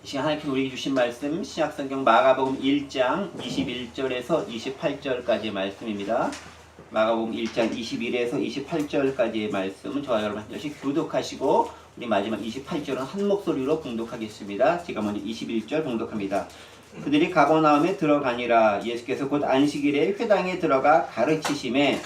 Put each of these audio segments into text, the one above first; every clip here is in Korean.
이 시간 하나님께서 우리에게 주신 말씀 신약성경 마가복음 1장 21절에서 28절까지의 말씀입니다. 마가복음 1장 21에서 28절까지의 말씀은 저와 여러분 한 절씩 교독하시고 우리 마지막 28절은 한 목소리로 봉독하겠습니다. 제가 먼저 21절 봉독합니다. 그들이 가버나움에 들어가니라. 예수께서 곧 안식일에 회당에 들어가 가르치심에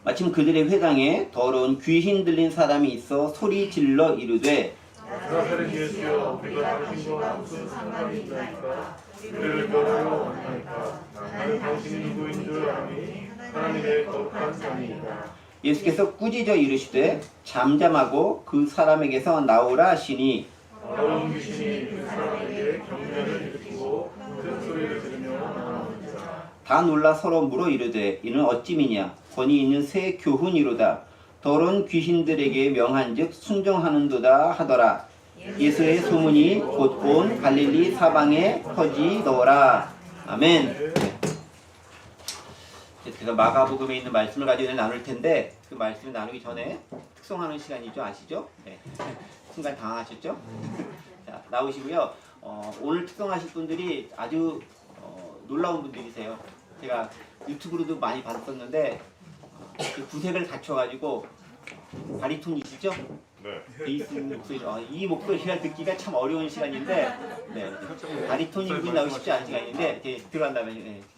마침 그들의 회당에 더러운 귀신 들린 사람이 있어 소리 질러 이르되 나사렛 예수여, 우리가 당신과 무슨 상관이 있나이까? 우리를 멸하러 왔나이까? 나는 당신이 누구인 줄 아니 하나님의 거룩한 자니이다. 예수께서 꾸짖어 이르시되 잠잠하고 그 사람에게서 나오라 하시니 더러운 귀신이 그 사람에게 경련을 일으키고 큰 소리를 들으며 나오니라. 다 놀라 서로 물어 이르되 이는 어찌미냐 권위 있는 새 교훈이로다. 더러운 귀신들에게 명한즉 순종하는도다 하더라. 예수의 소문이 곧 온 갈릴리 사방에 퍼지더라. 아멘. 제가 마가복음에 있는 말씀을 가지고 나눌 텐데 그 말씀을 나누기 전에 특송하는 시간이죠. 아시죠? 네. 순간 당황하셨죠? 자, 나오시고요. 오늘 특송하실 분들이 아주 놀라운 분들이세요. 제가 유튜브로도 많이 봤었는데 그 구색을 갖춰가지고 바리톤이시죠? 네. 베이스 목소리, 이 목소리가 듣기가 참 어려운 시간인데, 네. 바리톤이 분이 나오기 쉽지 않은 시간인데, 들어간 다음에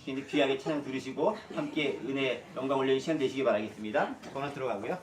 굉장히 귀하게 찬양 들으시고, 함께 은혜, 영광 올려주는 시간 되시기 바라겠습니다. 전화 들어가고요.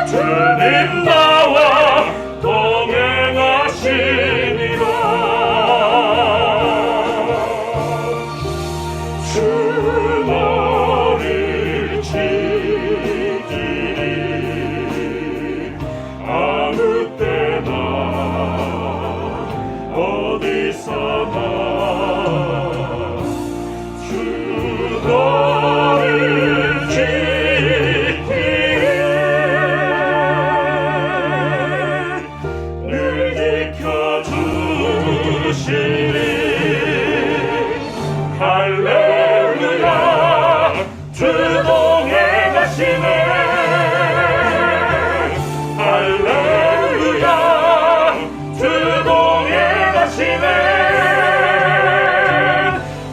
주님 나와 동행하시니라. 아무 때나 어디서나 주 너를 지키네 늘 지켜주시리 할렐루야 주 동행하시네 할렐루야 주 동행하시네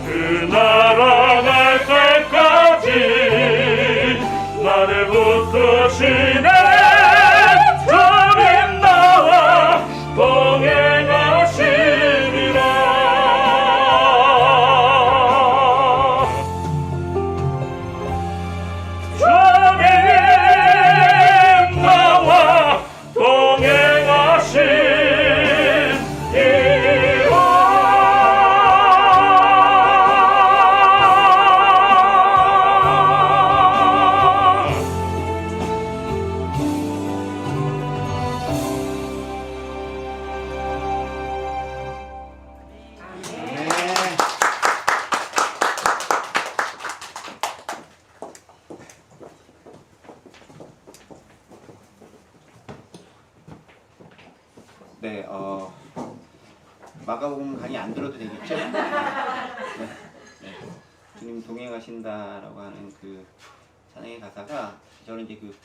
그 나라 갈 때까지 나를 붙드시네 주님 나와 동행하시리라 주님 나와 네, 마가복음 강의 안 들어도 되겠죠? 네, 네. 주님 동행하신다라고 하는 그 찬양의 가사가 저는 이제 그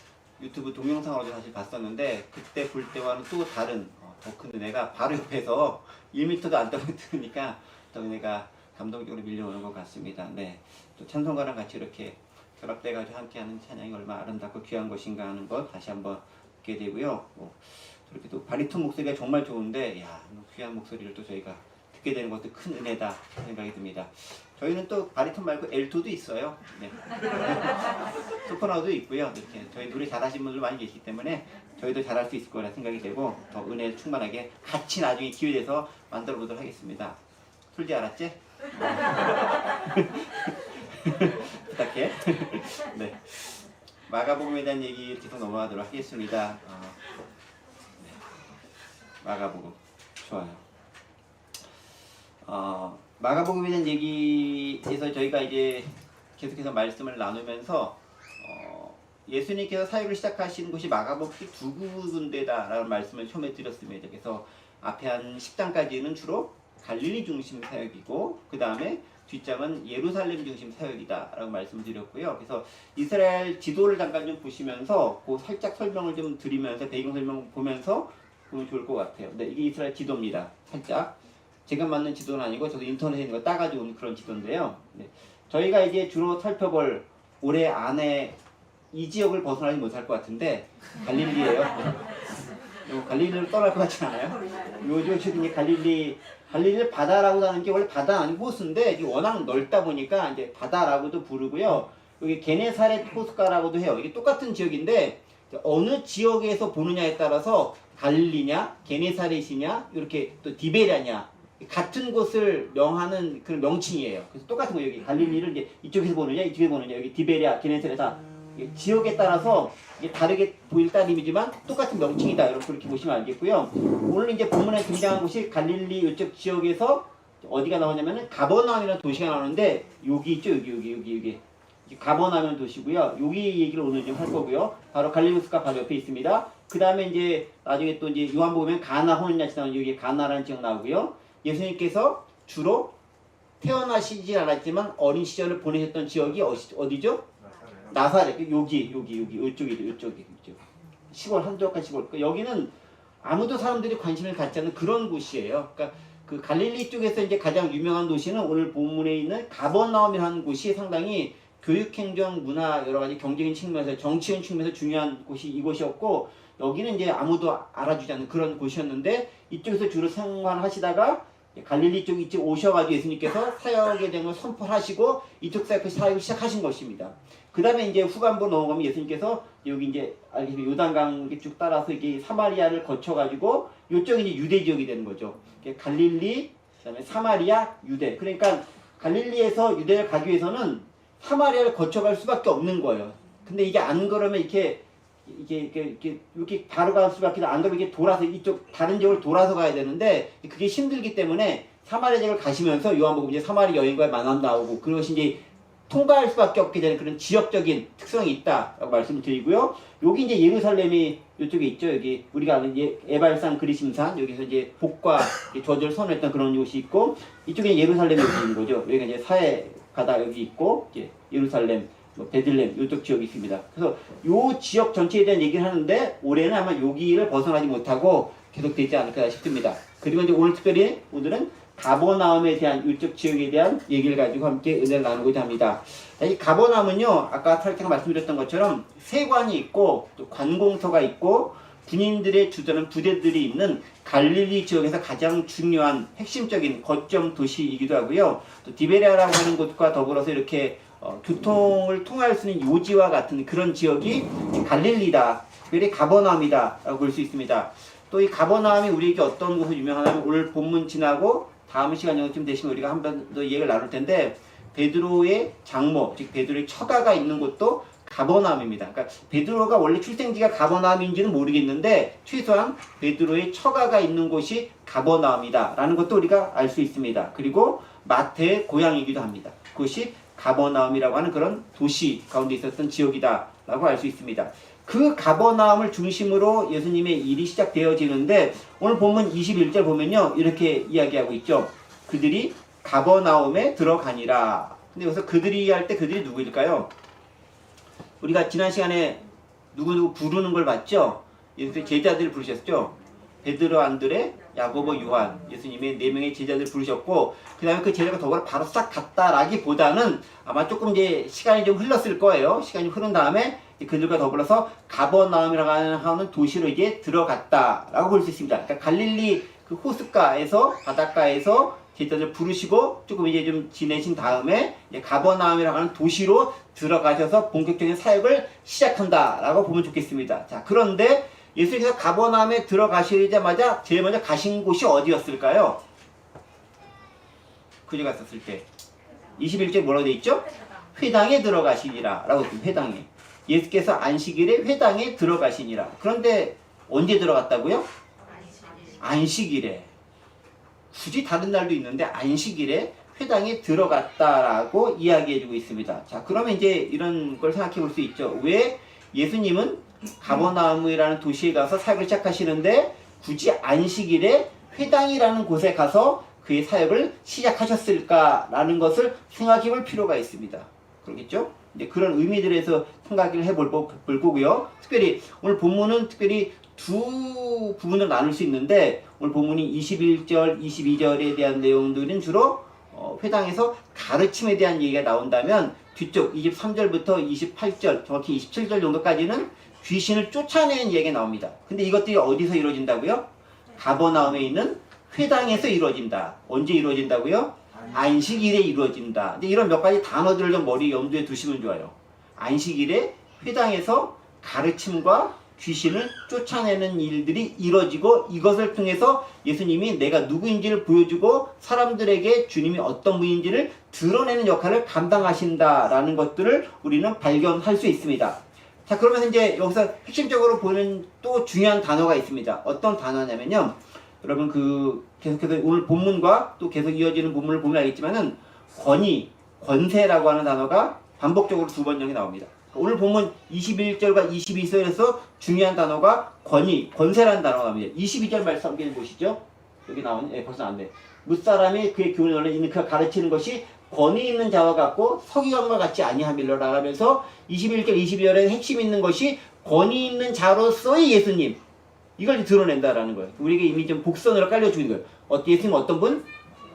유튜브 동영상으로도 사실 봤었는데 그때 볼 때와는 또 다른 더 큰 은혜가 바로 옆에서 1m도 안 떨어져 들으니까 더 은혜가 감동적으로 밀려오는 것 같습니다. 네, 또 찬송가랑 같이 이렇게 결합돼가지고 함께하는 찬양이 얼마나 아름답고 귀한 것인가 하는 것 다시 한번 듣게 되고요. 이렇게 또 바리톤 목소리가 정말 좋은데, 야, 귀한 목소리를 또 저희가 듣게 되는 것도 큰 은혜다 생각이 듭니다. 저희는 또 바리톤 말고 엘토도 있어요. 네. 소프라노도 있고요. 이렇게 저희 노래 잘하시는 분들 많이 계시기 때문에 저희도 잘할 수 있을 거라 생각이 되고 더 은혜 충만하게 같이 나중에 기회 돼서 만들어 보도록 하겠습니다. 솔지 알았지? 부탁해. 네. 마가복음에 대한 얘기 계속 넘어가도록 하겠습니다. 마가복음 좋아요. 마가복음에 대한 얘기에서 저희가 이제 계속해서 말씀을 나누면서 예수님께서 사역을 시작하신 곳이 마가복음 두 군데다라는 말씀을 처음에 드렸습니다. 그래서 앞에 한 10장까지는 주로 갈릴리 중심 사역이고 그 다음에 뒷장은 예루살렘 중심 사역이다라고 말씀드렸고요. 그래서 이스라엘 지도를 잠깐 좀 보시면서 그 살짝 설명을 좀 드리면서 배경 설명 보면서 보면 좋을 것 같아요. 네, 이게 이스라엘 지도입니다. 살짝 제가 만든 지도는 아니고 저도 인터넷에 있는 거 따가지고 온 그런 지도인데요. 네, 저희가 이제 주로 살펴볼 올해 안에 이 지역을 벗어나지 못할 것 같은데 갈릴리예요. 네. 갈릴리를 떠날 것 같지 않아요? 요즘 이제 갈릴리를 바다라고 하는 게 원래 바다 아니고 호수인데 이게 워낙 넓다 보니까 이제 바다라고도 부르고요. 여기 게네사렛 호숫가라고도 해요. 이게 똑같은 지역인데 어느 지역에서 보느냐에 따라서 갈릴리냐, 게네사렛이냐, 이렇게 또 디베랴냐 같은 곳을 명하는 그런 명칭이에요. 그래서 똑같은 거 여기 갈릴리를 이제 이쪽에서 보느냐, 이쪽에서 보느냐, 여기 디베랴, 게네사렛 다 지역에 따라서 이게 다르게 보일 따름이지만 똑같은 명칭이다. 여러분 그렇게 보시면 알겠고요. 오늘 이제 본문에 등장한 곳이 갈릴리 이쪽 지역에서 어디가 나오냐면은 가버나움이라는 도시가 나오는데 여기 있죠, 여기 가버나움 도시고요. 여기 얘기를 오늘 좀 할 거고요. 바로 갈릴리 호수가 바로 옆에 있습니다. 그 다음에 이제 나중에 또 이제 요한복음에 가나 호는야치 나오는 여기 가나라는 지역 나오고요. 예수님께서 주로 태어나시지 않았지만 어린 시절을 보내셨던 지역이 어디죠? 나사렛. 여기 이쪽이죠. 이쪽 시골 한적한 시골. 그러니까 여기는 아무도 사람들이 관심을 갖지 않는 그런 곳이에요. 그러니까 그 갈릴리 쪽에서 이제 가장 유명한 도시는 오늘 본문에 있는 가버나움이라는 곳이 상당히 교육행정, 문화, 여러 가지 경제적인 측면에서 정치적인 측면에서 중요한 곳이 이곳이었고 여기는 이제 아무도 알아주지 않는 그런 곳이었는데 이쪽에서 주로 생활하시다가 갈릴리 쪽 이쪽 오셔가지고 예수님께서 사역에 대한 걸 선포하시고 이쪽 사역을 시작하신 것입니다. 그 다음에 이제 후반부 넘어가면 예수님께서 여기 이제 요단강 쭉 따라서 이게 사마리아를 거쳐가지고 이쪽이 이제 유대 지역이 되는 거죠. 갈릴리, 그다음에 사마리아, 유대. 그러니까 갈릴리에서 유대를 가기 위해서는 사마리아를 거쳐갈 수밖에 없는 거예요. 근데 이게 안 그러면 이렇게 이렇게 바로 갈 수밖에 안 가면 이렇게 돌아서 이쪽 다른 지역을 돌아서 가야 되는데 그게 힘들기 때문에 사마리아 지역을 가시면서 요한복음 이제 사마리아 여인과의 만남 나오고 그것이 이제 통과할 수밖에 없게 되는 그런 지역적인 특성이 있다라고 말씀드리고요. 여기 이제 예루살렘이 이쪽에 있죠. 여기 우리가 아는 에발산 그리심산 여기서 이제 복과 저주를 선언했던 그런 곳이 있고 이쪽에 예루살렘이 여기 있는 거죠. 여기가 이제 사해 바다 여기 있고 이제 예루살렘, 베들렘 이쪽 지역이 있습니다. 그래서 요 지역 전체에 대한 얘기를 하는데 올해는 아마 여기를 벗어나지 못하고 계속되지 않을까 싶습니다. 그리고 이제 오늘 특별히 오늘은 가버나움에 대한 이쪽 지역에 대한 얘기를 가지고 함께 은혜를 나누고자 합니다. 이 가버나움은요, 아까 살짝 말씀드렸던 것처럼 세관이 있고 또 관공서가 있고 군인들의 주둔하는 부대들이 있는 갈릴리 지역에서 가장 중요한 핵심적인 거점 도시이기도 하고요. 또 디베레아라고 하는 곳과 더불어서 이렇게 교통을 통할 수 있는 요지와 같은 그런 지역이 갈릴리다, 특별히 가버나움이다라고 볼 수 있습니다. 또 이 가버나움이 우리에게 어떤 곳으로 유명하냐면 오늘 본문 지나고 다음 시간 정도쯤 되시면 우리가 한 번 더 얘기를 나눌 텐데 베드로의 장모, 즉 베드로의 처가가 있는 곳도 가버나움입니다. 그러니까 베드로가 원래 출생지가 가버나움인지는 모르겠는데 최소한 베드로의 처가가 있는 곳이 가버나움이다라는 것도 우리가 알 수 있습니다. 그리고 마태의 고향이기도 합니다. 그것이 가버나움이라고 하는 그런 도시 가운데 있었던 지역이다라고 알 수 있습니다. 그 가버나움을 중심으로 예수님의 일이 시작되어지는데 오늘 본문 21절 보면요 이렇게 이야기하고 있죠. 그들이 가버나움에 들어가니라. 근데 여기서 그들이 할 때 그들이 누구일까요? 우리가 지난 시간에 누구누구 부르는 걸 봤죠? 예수님의 제자들을 부르셨죠? 베드로, 안드레, 야고보, 요한 예수님의 4명의 제자들을 부르셨고 그 다음에 그 제자가 더불어 바로 싹 갔다라기보다는 아마 조금 이제 시간이 좀 흘렀을 거예요. 시간이 흐른 다음에 그들과 더불어서 가버나움이라고 하는 도시로 이제 들어갔다라고 볼 수 있습니다. 그러니까 갈릴리 그 호숫가에서 바닷가에서 제자들 부르시고 조금 이제 좀 지내신 다음에 이제 가버나움이라고 하는 도시로 들어가셔서 본격적인 사역을 시작한다라고 보면 좋겠습니다. 자, 그런데 예수님께서 가버나움에 들어가시자마자 제일 먼저 가신 곳이 어디였을까요? 그저 갔었을 때 21절 뭐라고 되어 있죠? 회당에 들어가시니라 라고 했습니다. 회당에. 예수께서 안식일에 회당에 들어가시니라. 그런데 언제 들어갔다고요? 안식일에. 굳이 다른 날도 있는데 안식일에 회당에 들어갔다라고 이야기해주고 있습니다. 자, 그러면 이제 이런 걸 생각해 볼 수 있죠. 왜 예수님은 가버나움이라는 도시에 가서 사역을 시작하시는데 굳이 안식일에 회당이라는 곳에 가서 그의 사역을 시작하셨을까라는 것을 생각해 볼 필요가 있습니다. 그렇겠죠? 이제 그런 의미들에서 생각을 해볼 거고요. 특별히 오늘 본문은 특별히 두 부분으로 나눌 수 있는데 오늘 본문이 21절, 22절에 대한 내용들은 주로 회당에서 가르침에 대한 얘기가 나온다면 뒤쪽 23절부터 28절, 정확히 27절 정도까지는 귀신을 쫓아내는 얘기가 나옵니다. 근데 이것들이 어디서 이루어진다고요? 가버나움에 있는 회당에서 이루어진다. 언제 이루어진다고요? 안식일에 이루어진다. 근데 이런 몇 가지 단어들을 좀 머리 염두에 두시면 좋아요. 안식일에 회당에서 가르침과 귀신을 쫓아내는 일들이 이루어지고 이것을 통해서 예수님이 내가 누구인지를 보여주고 사람들에게 주님이 어떤 분인지를 드러내는 역할을 감당하신다라는 것들을 우리는 발견할 수 있습니다. 자, 그러면 이제 여기서 핵심적으로 보는 또 중요한 단어가 있습니다. 어떤 단어냐면요. 여러분 계속해서 오늘 본문과 또 계속 이어지는 본문을 보면 알겠지만은 권위, 권세라고 하는 단어가 반복적으로 2번 정도 나옵니다. 오늘 본문 21절과 22절에서 중요한 단어가 권위, 권세라는 단어가 나옵니다. 22절 말씀 함께 보시죠. 여기 나오는, 벌써 안 돼. 무사람이 그의 교훈을 원래 있는 그가 가르치는 것이 권위 있는 자와 같고 서기관과 같지 아니함일러라 하면서 21절, 22절에 핵심 있는 것이 권위 있는 자로서의 예수님. 이걸 드러낸다라는 거예요. 우리에게 이미 좀 복선으로 깔려주는 거예요. 예수님 어떤 분?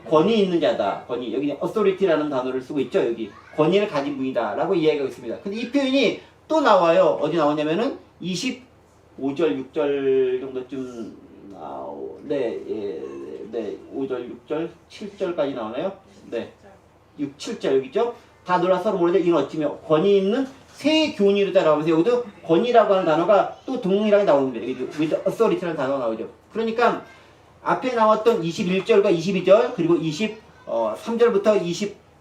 권위 있는 자다. 권위. 여기 authority라는 단어를 쓰고 있죠. 여기. 권위를 가진 분이다. 라고 이야기하고 있습니다. 근데 이 표현이 또 나와요. 어디 나오냐면은 25절, 6절 정도쯤 네, 5절, 6절, 7절까지 나오나요? 네. 6, 7절 여기 있죠? 다 놀라서 모르는데 이는 어찌며 권위 있는 새 교훈이로다 라고 하면서 여기도 권위라고 하는 단어가 또 동일하게 나오는데 여기 with authority라는 단어가 나오죠. 그러니까 앞에 나왔던 21절과 22절 그리고 23절부터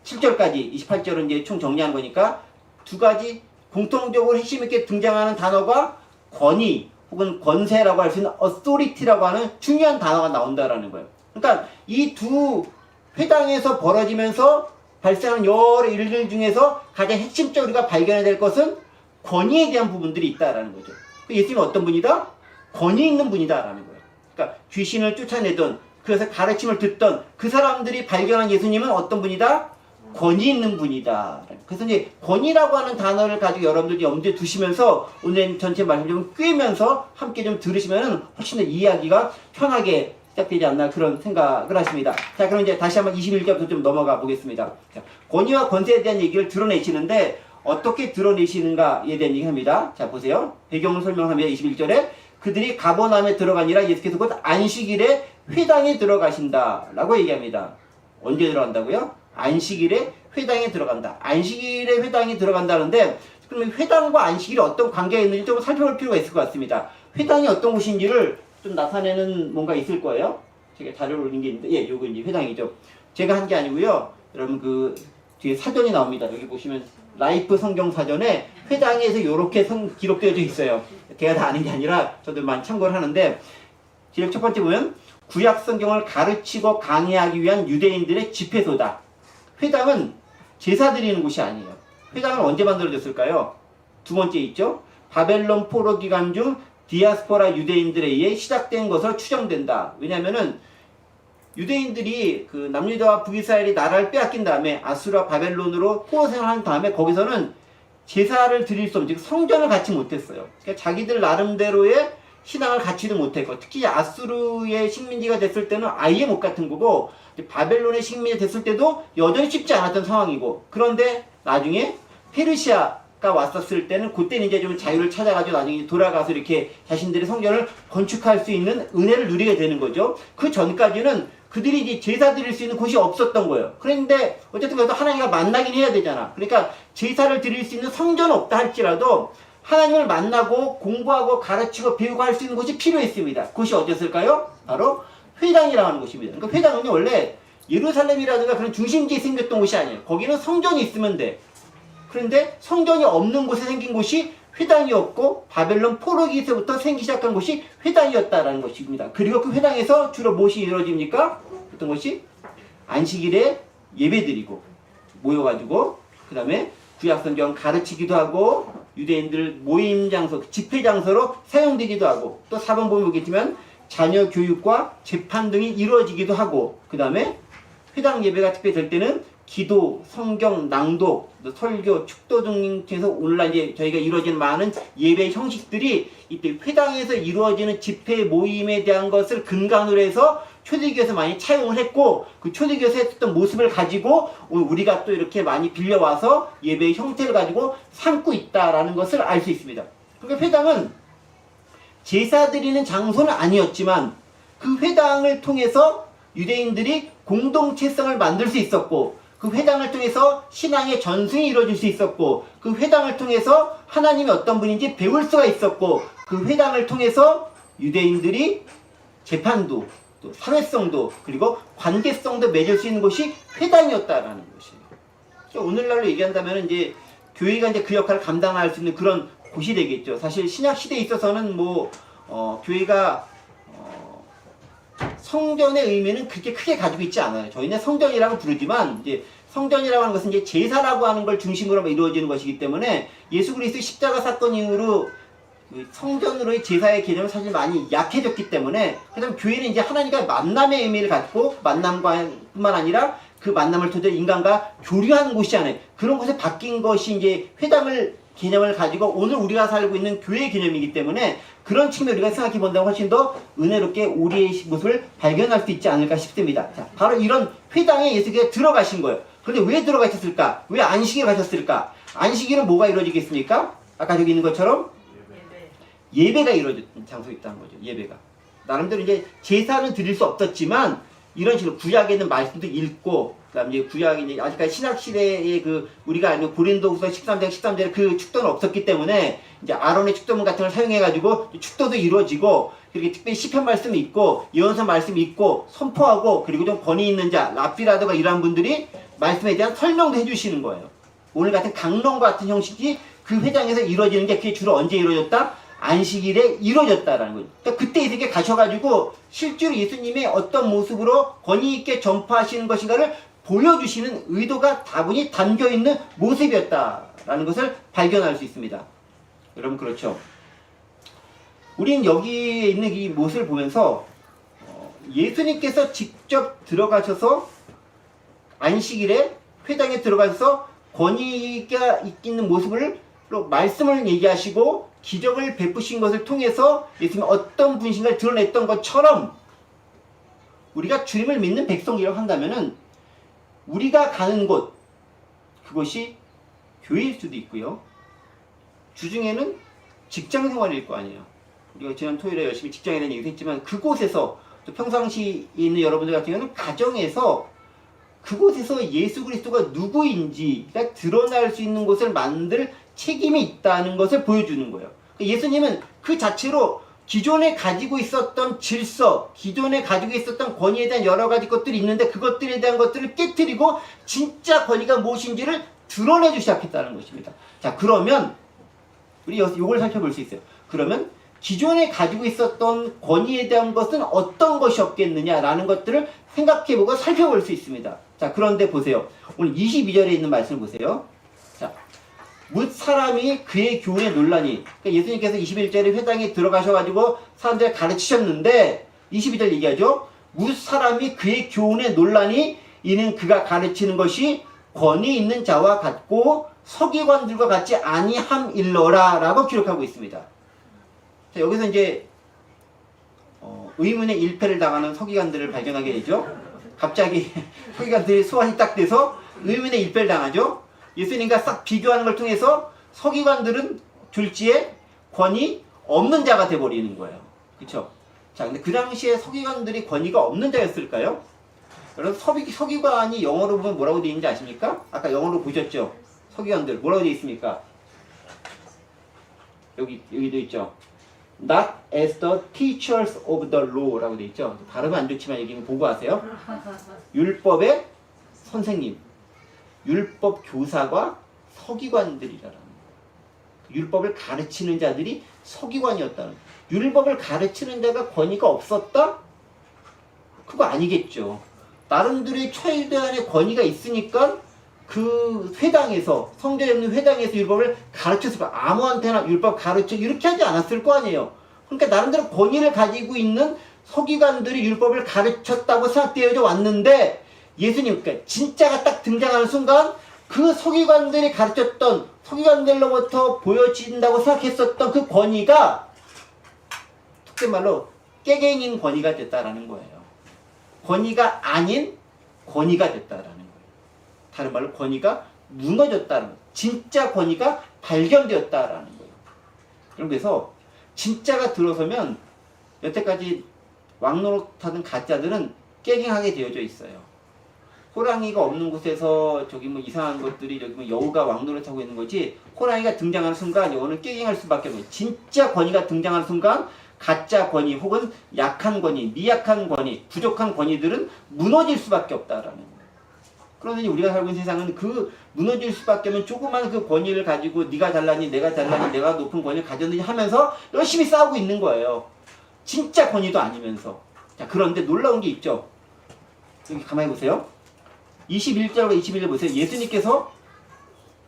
27절까지 28절은 이제 총 정리한 거니까 두 가지 공통적으로 핵심 있게 등장하는 단어가 권위 혹은 권세라고 할 수 있는 authority라고 하는 중요한 단어가 나온다라는 거예요. 그러니까 이 두 회당에서 벌어지면서 발생하는 여러 일들 중에서 가장 핵심적으로 우리가 발견해야 될 것은 권위에 대한 부분들이 있다라는 거죠. 예수님은 어떤 분이다? 권위 있는 분이다라는 거예요. 그러니까 귀신을 쫓아내던 그래서 가르침을 듣던 그 사람들이 발견한 예수님은 어떤 분이다? 권위 있는 분이다. 그래서 이제 권위라고 하는 단어를 가지고 여러분들이 염두에 두시면서 오늘 전체 말씀 좀 꿰면서 함께 좀 들으시면 훨씬 더 이해하기가 편하게 시작되지 않나 그런 생각을 하십니다. 자, 그럼 이제 다시 한번 21절부터 좀 넘어가 보겠습니다. 자, 권위와 권세에 대한 얘기를 드러내시는데 어떻게 드러내시는가에 대한 얘기합니다. 자, 보세요. 배경을 설명합니다. 21절에 그들이 가버나움에 들어가니라 예수께서 곧 안식일에 회당에 들어가신다라고 얘기합니다. 언제 들어간다고요? 안식일에 회당에 들어간다. 안식일에 회당에 들어간다는데 그러면 회당과 안식일이 어떤 관계가 있는지 좀 살펴볼 필요가 있을 것 같습니다. 회당이 어떤 곳인지를 좀 나타내는 뭔가 있을 거예요. 제가 자료를 올린 게 있는데, 예, 요거 이제 회당이죠. 제가 한 게 아니고요. 여러분 그 뒤에 사전이 나옵니다. 여기 보시면 라이프 성경 사전에 회당에서 요렇게 기록되어 있어요. 제가 다 아는 게 아니라 저도 많이 참고를 하는데, 제일 첫 번째 보면 구약 성경을 가르치고 강의하기 위한 유대인들의 집회소다. 회당은 제사 드리는 곳이 아니에요. 회당은 언제 만들어졌을까요? 두 번째 있죠. 바벨론 포로 기간 중 디아스포라 유대인들에 의해 시작된 것으로 추정된다. 왜냐면은 유대인들이 그 남유다와 북이스라엘이 나라를 빼앗긴 다음에 아수르와 바벨론으로 포로 생활한 다음에 거기서는 제사를 드릴 수 없는, 즉 성전을 갖지 못했어요. 그러니까 자기들 나름대로의 신앙을 갖지도 못했고, 특히 아수르의 식민지가 됐을 때는 아예 못 같은 거고, 바벨론의 식민지 됐을 때도 여전히 쉽지 않았던 상황이고, 그런데 나중에 페르시아가 왔었을 때는 그때는 이제 좀 자유를 찾아가지고 나중에 돌아가서 이렇게 자신들의 성전을 건축할 수 있는 은혜를 누리게 되는 거죠. 그 전까지는 그들이 이제 제사 드릴 수 있는 곳이 없었던 거예요. 그런데 어쨌든 그래서 하나님과 만나긴 해야 되잖아. 그러니까 제사를 드릴 수 있는 성전은 없다 할지라도 하나님을 만나고 공부하고 가르치고 배우고 할 수 있는 곳이 필요했습니다. 그것이 어디였을까요? 바로 회당이라고 하는 곳입니다. 그러니까 회당은 원래 예루살렘이라든가 그런 중심지에 생겼던 곳이 아니에요. 거기는 성전이 있으면 돼. 그런데 성전이 없는 곳에 생긴 곳이 회당이었고, 바벨론 포로기에서부터 생기기 시작한 곳이 회당이었다라는 것입니다. 그리고 그 회당에서 주로 무엇이 이루어집니까? 어떤 것이? 안식일에 예배드리고 모여가지고 그 다음에 구약성경 가르치기도 하고 유대인들 모임 장소, 집회 장소로 사용되기도 하고, 또 4번 보면 보겠지만 자녀 교육과 재판 등이 이루어지기도 하고, 그 다음에 회당 예배가 특별히 될 때는 기도, 성경, 낭독, 설교, 축도 등에서 오늘날 이제 저희가 이루어지는 많은 예배 형식들이 이때 회당에서 이루어지는 집회 모임에 대한 것을 근간으로 해서 초대교회에서 많이 차용을 했고, 그 초대교회에서 했던 모습을 가지고 우리가 또 이렇게 많이 빌려와서 예배의 형태를 가지고 삼고 있다라는 것을 알 수 있습니다. 그러니까 회당은 제사 드리는 장소는 아니었지만 그 회당을 통해서 유대인들이 공동체성을 만들 수 있었고, 그 회당을 통해서 신앙의 전승이 이루어질 수 있었고, 그 회당을 통해서 하나님이 어떤 분인지 배울 수가 있었고, 그 회당을 통해서 유대인들이 재판도, 또 사회성도, 그리고 관계성도 맺을 수 있는 곳이 회당이었다라는 것이에요. 오늘날로 얘기한다면 이제 교회가 이제 그 역할을 감당할 수 있는 그런 곳이 되겠죠. 사실 신약 시대에 있어서는 교회가 성전의 의미는 그렇게 크게 가지고 있지 않아요. 저희는 성전이라고 부르지만, 이제 성전이라고 하는 것은 이제 제사라고 하는 걸 중심으로 이루어지는 것이기 때문에 예수 그리스도의 십자가 사건 이후로 성전으로의 제사의 개념은 사실 많이 약해졌기 때문에, 그다음 교회는 이제 하나님과 만남의 의미를 갖고, 만남뿐만 아니라 그 만남을 통해 인간과 교류하는 곳이잖아요. 그런 곳에 바뀐 것이 이제 회당을 개념을 가지고 오늘 우리가 살고 있는 교회의 개념이기 때문에, 그런 측면을 우리가 생각해 본다면 훨씬 더 은혜롭게 우리의 모습을 발견할 수 있지 않을까 싶습니다. 자, 바로 이런 회당에 예수께서 들어가신 거예요. 그런데 왜 들어가셨을까? 왜 안식일에 가셨을까? 안식일은 뭐가 이루어지겠습니까? 아까 저기 있는 것처럼 예배가 이루어진 장소에 있다는 거죠. 예배가. 나름대로 이제 제사는 드릴 수 없었지만 이런 식으로 구약에 있는 말씀도 읽고, 그다음 이제 구약이 이제 아직까지 신약 시대의 그 우리가 알는 고린도후서 13장 그 축도는 없었기 때문에 이제 아론의 축도문 같은 걸 사용해 가지고 축도도 이루어지고, 그렇게 특별히 시편 말씀이 있고 예언서 말씀이 있고 선포하고, 그리고 좀 권위 있는 자 랍비라든가 이러한 분들이 말씀에 대한 설명도 해주시는 거예요. 오늘 같은 강론과 같은 형식이 그 회장에서 이루어지는 게 그게 주로 언제 이루어졌다? 안식일에 이루어졌다라는 거예요. 그러니까 그때 이렇게 가셔가지고 실제로 예수님의 어떤 모습으로 권위 있게 전파하시는 것인가를 보여주시는 의도가 다분히 담겨있는 모습이었다라는 것을 발견할 수 있습니다. 여러분 그렇죠? 우린 여기에 있는 이 모습을 보면서 예수님께서 직접 들어가셔서 안식일에 회당에 들어가서 권위가 있는 모습을 말씀을 얘기하시고 기적을 베푸신 것을 통해서 예수님이 어떤 분신을 드러냈던 것처럼 우리가 주님을 믿는 백성이라고 한다면은 우리가 가는 곳, 그것이 교회일 수도 있고요. 주중에는 직장 생활일 거 아니에요. 우리가 지난 토요일에 열심히 직장에 대한 얘기도 했지만 그곳에서 또 평상시에 있는 여러분들 같은 경우는 가정에서 그곳에서 예수 그리스도가 누구인지가 드러날 수 있는 곳을 만들 책임이 있다는 것을 보여주는 거예요. 예수님은 그 자체로 기존에 가지고 있었던 질서, 기존에 가지고 있었던 권위에 대한 여러 가지 것들이 있는데 그것들에 대한 것들을 깨트리고 진짜 권위가 무엇인지를 드러내주기 시작했다는 것입니다. 자, 그러면 우리 이걸 살펴볼 수 있어요. 그러면 기존에 가지고 있었던 권위에 대한 것은 어떤 것이었겠느냐라는 것들을 생각해보고 살펴볼 수 있습니다. 자, 그런데 보세요. 오늘 22절에 있는 말씀을 보세요. 자, 뭇 사람이 그의 교훈에 논란이, 그러니까 예수님께서 21절에 회당에 들어가셔가지고 사람들을 가르치셨는데 22절 얘기하죠. 뭇 사람이 그의 교훈에 논란이 이는 그가 가르치는 것이 권위 있는 자와 같고 서기관들과 같지 아니함일러라 라고 기록하고 있습니다. 자, 여기서 이제 의문의 일패를 당하는 서기관들을 발견하게 되죠. 갑자기 서기관들이 소환이 딱 돼서 의문의 일패를 당하죠. 예수님과 싹 비교하는 걸 통해서 서기관들은 졸지에 권위 없는 자가 돼버리는 거예요. 그쵸? 자, 근데 그 당시에 서기관들이 권위가 없는 자였을까요? 여러분, 서기관이 영어로 보면 뭐라고 되어 있는지 아십니까? 아까 영어로 보셨죠? 서기관들 뭐라고 되어 있습니까? 여기도 있죠. Not as the teachers of the law 라고 되어 있죠. 발음은 안 좋지만 여기는 보고 하세요. 율법의 선생님, 율법 교사가 서기관들이라는 거예요. 율법을 가르치는 자들이 서기관이었다는 거예요. 율법을 가르치는 자가 권위가 없었다? 그거 아니겠죠. 나름대로의 최대한의 권위가 있으니까 그 회당에서, 성전에 있는 회당에서 율법을 가르쳤을 거야. 아무한테나 율법 가르쳐 이렇게 하지 않았을 거 아니에요. 그러니까 나름대로 권위를 가지고 있는 서기관들이 율법을 가르쳤다고 생각되어져 왔는데 예수님, 그러니까 진짜가 딱 등장하는 순간 그 서기관들이 가르쳤던, 서기관들로부터 보여진다고 생각했었던 그 권위가 속된 말로 깨갱인 권위가 됐다라는 거예요. 권위가 아닌 권위가 됐다라는 거예요. 다른 말로 권위가 무너졌다는 거예요. 진짜 권위가 발견되었다라는 거예요. 그래서 진짜가 들어서면 여태까지 왕노릇하던 가짜들은 깨갱하게 되어져 있어요. 호랑이가 없는 곳에서 저기 뭐 이상한 것들이 여기 뭐 여우가 왕노릇하고 있는 거지, 호랑이가 등장하는 순간 여우는 깨갱할 수밖에 없어요. 진짜 권위가 등장하는 순간 가짜 권위 혹은 약한 권위, 미약한 권위, 부족한 권위들은 무너질 수밖에 없다라는 거예요. 그런데 우리가 살고 있는 세상은 그 무너질 수밖에 없는 조그만 그 권위를 가지고 네가 잘나니 내가 잘나니 내가 높은 권위를 가졌느니 하면서 열심히 싸우고 있는 거예요. 진짜 권위도 아니면서. 자, 그런데 놀라운 게 있죠. 여기 가만히 보세요. 21절과 21절 보세요. 예수님께서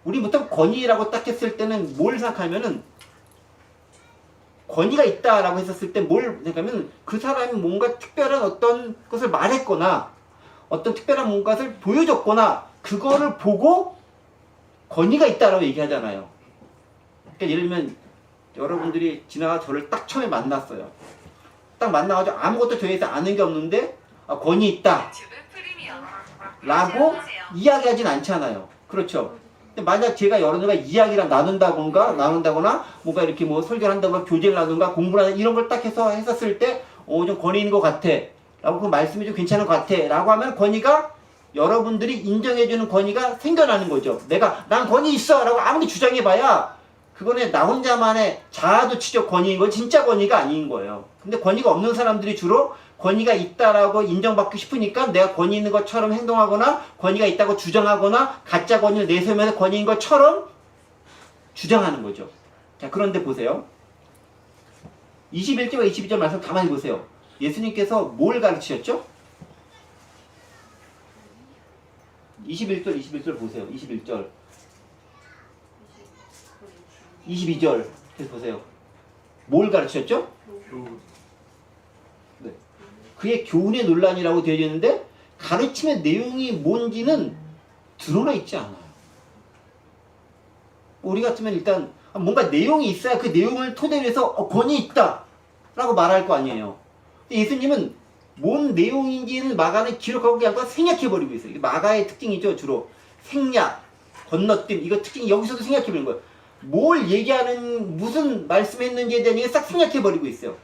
우리 보통 권위라고 딱 했을 때는 뭘 생각하면은 권위가 있다라고 했었을 때 뭘 생각하면 그 사람이 뭔가 특별한 어떤 것을 말했거나 어떤 특별한 뭔가를 보여줬거나 그거를 보고 권위가 있다라고 얘기하잖아요. 그러니까 예를 들면 여러분들이 지나가 저를 딱 처음에 만났어요. 딱 만나가지고 아무것도 저에 대해서 아는 게 없는데 권위 있다 라고 이야기하진 않잖아요. 그렇죠? 근데 만약 제가 여러분들과 이야기를 나눈다거나 뭔가 이렇게 뭐 설교를 한다거나 교제를 나눈가 공부를 하는 이런 걸 딱 해서 했었을 때 좀 권위 있는 것 같아 라고 그 말씀이 좀 괜찮은 것 같아 라고 하면 권위가, 여러분들이 인정해주는 권위가 생겨나는 거죠. 난 권위 있어 라고 아무리 주장해봐야 그거는 나 혼자만의 자아도취적 권위인 거, 진짜 권위가 아닌 거예요. 근데 권위가 없는 사람들이 주로 권위가 있다라고 인정받고 싶으니까 내가 권위 있는 것처럼 행동하거나 권위가 있다고 주장하거나 가짜 권위를 내세우면서 권위인 것처럼 주장하는 거죠. 자, 그런데 보세요. 21절과 22절 말씀 가만히 보세요. 예수님께서 뭘 가르치셨죠? 21절 보세요. 21절. 22절 계속 보세요. 뭘 가르치셨죠? 교훈. 네. 그의 교훈의 논란이라고 되어 있는데 가르침의 내용이 뭔지는 드러나 있지 않아요. 우리 같으면 일단 뭔가 내용이 있어야 그 내용을 토대로 해서 권위 있다 라고 말할 거 아니에요. 근데 예수님은 뭔 내용인지는 마가는 기록하고 그냥 생략해버리고 있어요. 이게 마가의 특징이죠. 주로 생략, 건너뛰기 이거 특징이 여기서도 생략해버리는 거예요. 뭘 얘기하는 무슨 말씀했는지에 대한 얘기를 싹 생략해버리고 있어요.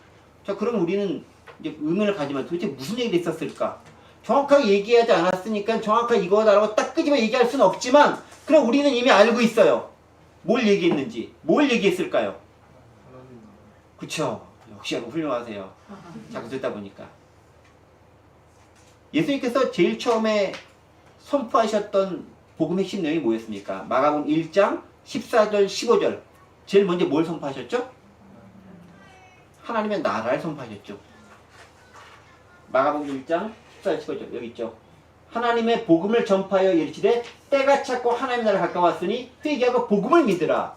자, 그럼 우리는 이제 의문을 가지면 도대체 무슨 얘기를 했었을까? 정확하게 얘기하지 않았으니까 정확하게 이거다라고 딱 끄집어 얘기할 수는 없지만 그럼 우리는 이미 알고 있어요. 뭘 얘기했는지. 뭘 얘기했을까요? 하나님. 그쵸. 역시 여러분 훌륭하세요. 자꾸 듣다 보니까. 예수님께서 제일 처음에 선포하셨던 복음 핵심 내용이 뭐였습니까? 마가복음 1장 14절 15절. 제일 먼저 뭘 선포하셨죠? 하나님의 나라를 선포하셨죠. 마가복음 1장 14절 15절 여기 있죠. 하나님의 복음을 전파하여 이르시되 때가 찼고 하나님의 나라가 가까웠으니 회개하고 복음을 믿으라.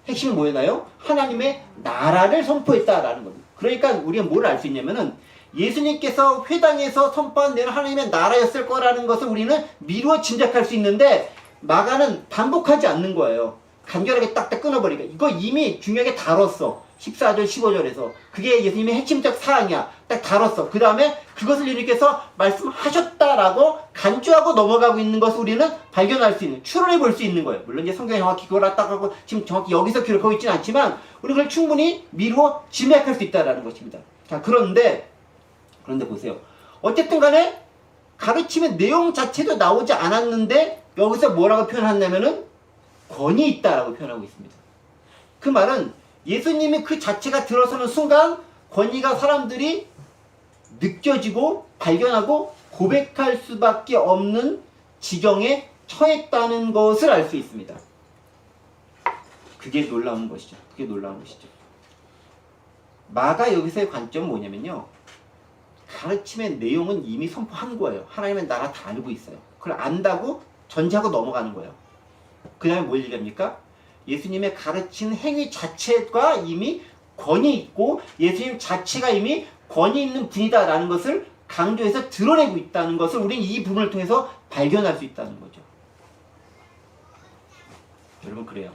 핵심은 뭐였나요? 하나님의 나라를 선포했다라는 겁니다. 그러니까 우리가 뭘 알 수 있냐면은 예수님께서 회당에서 선포한 내용 하나님의 나라였을 거라는 것을 우리는 미루어 짐작할 수 있는데 마가는 반복하지 않는 거예요. 간결하게 딱딱 끊어버리니까 이거 이미 중요하게 다뤘어. 14절 15절에서 그게 예수님의 핵심적 사항이야. 딱 다뤘어. 그 다음에 그것을 예수님께서 말씀하셨다라고 간주하고 넘어가고 있는 것을 우리는 발견할 수 있는, 추론해 볼 수 있는 거예요. 물론 이제 성경에 정확히 그걸 딱 하고 지금 정확히 여기서 기록하고 있지는 않지만 우리가 그걸 충분히 미루어 짐작할 수 있다라는 것입니다. 자, 그런데 보세요. 어쨌든 간에 가르침의 내용 자체도 나오지 않았는데 여기서 뭐라고 표현하냐면은 권위 있다라고 표현하고 있습니다. 그 말은 예수님이 그 자체가 들어서는 순간 권위가 사람들이 느껴지고 발견하고 고백할 수밖에 없는 지경에 처했다는 것을 알 수 있습니다. 그게 놀라운 것이죠. 그게 놀라운 것이죠. 마가 여기서의 관점은 뭐냐면요. 가르침의 내용은 이미 선포한 거예요. 하나님의 나라 다 알고 있어요. 그걸 안다고 전제하고 넘어가는 거예요. 그 다음에 뭘 얘기합니까? 예수님의 가르친 행위 자체가 이미 권위 있고 예수님 자체가 이미 권위 있는 분이다라는 것을 강조해서 드러내고 있다는 것을 우리는 이 부분을 통해서 발견할 수 있다는 거죠. 여러분 그래요.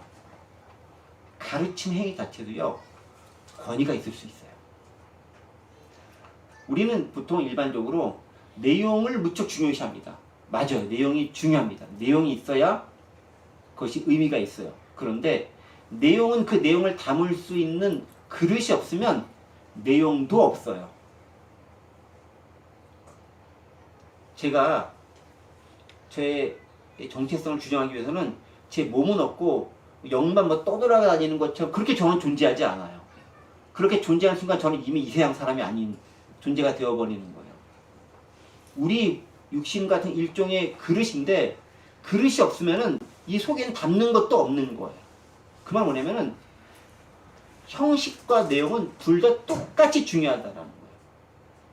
가르친 행위 자체도요. 권위가 있을 수 있어요. 우리는 보통 일반적으로 내용을 무척 중요시합니다. 맞아요. 내용이 중요합니다. 내용이 있어야 그것이 의미가 있어요. 그런데 내용은 그 내용을 담을 수 있는 그릇이 없으면 내용도 없어요. 제가 제 정체성을 주장하기 위해서는 제 몸은 없고 영만 뭐 떠돌아다니는 것처럼 그렇게 저는 존재하지 않아요. 그렇게 존재하는 순간 저는 이미 이 세상 사람이 아닌 존재가 되어버리는 거예요. 우리 육신 같은 일종의 그릇인데 그릇이 없으면은 이 속에는 담는 것도 없는 거예요. 그 말 뭐냐면은 형식과 내용은 둘 다 똑같이 중요하다라는 거예요.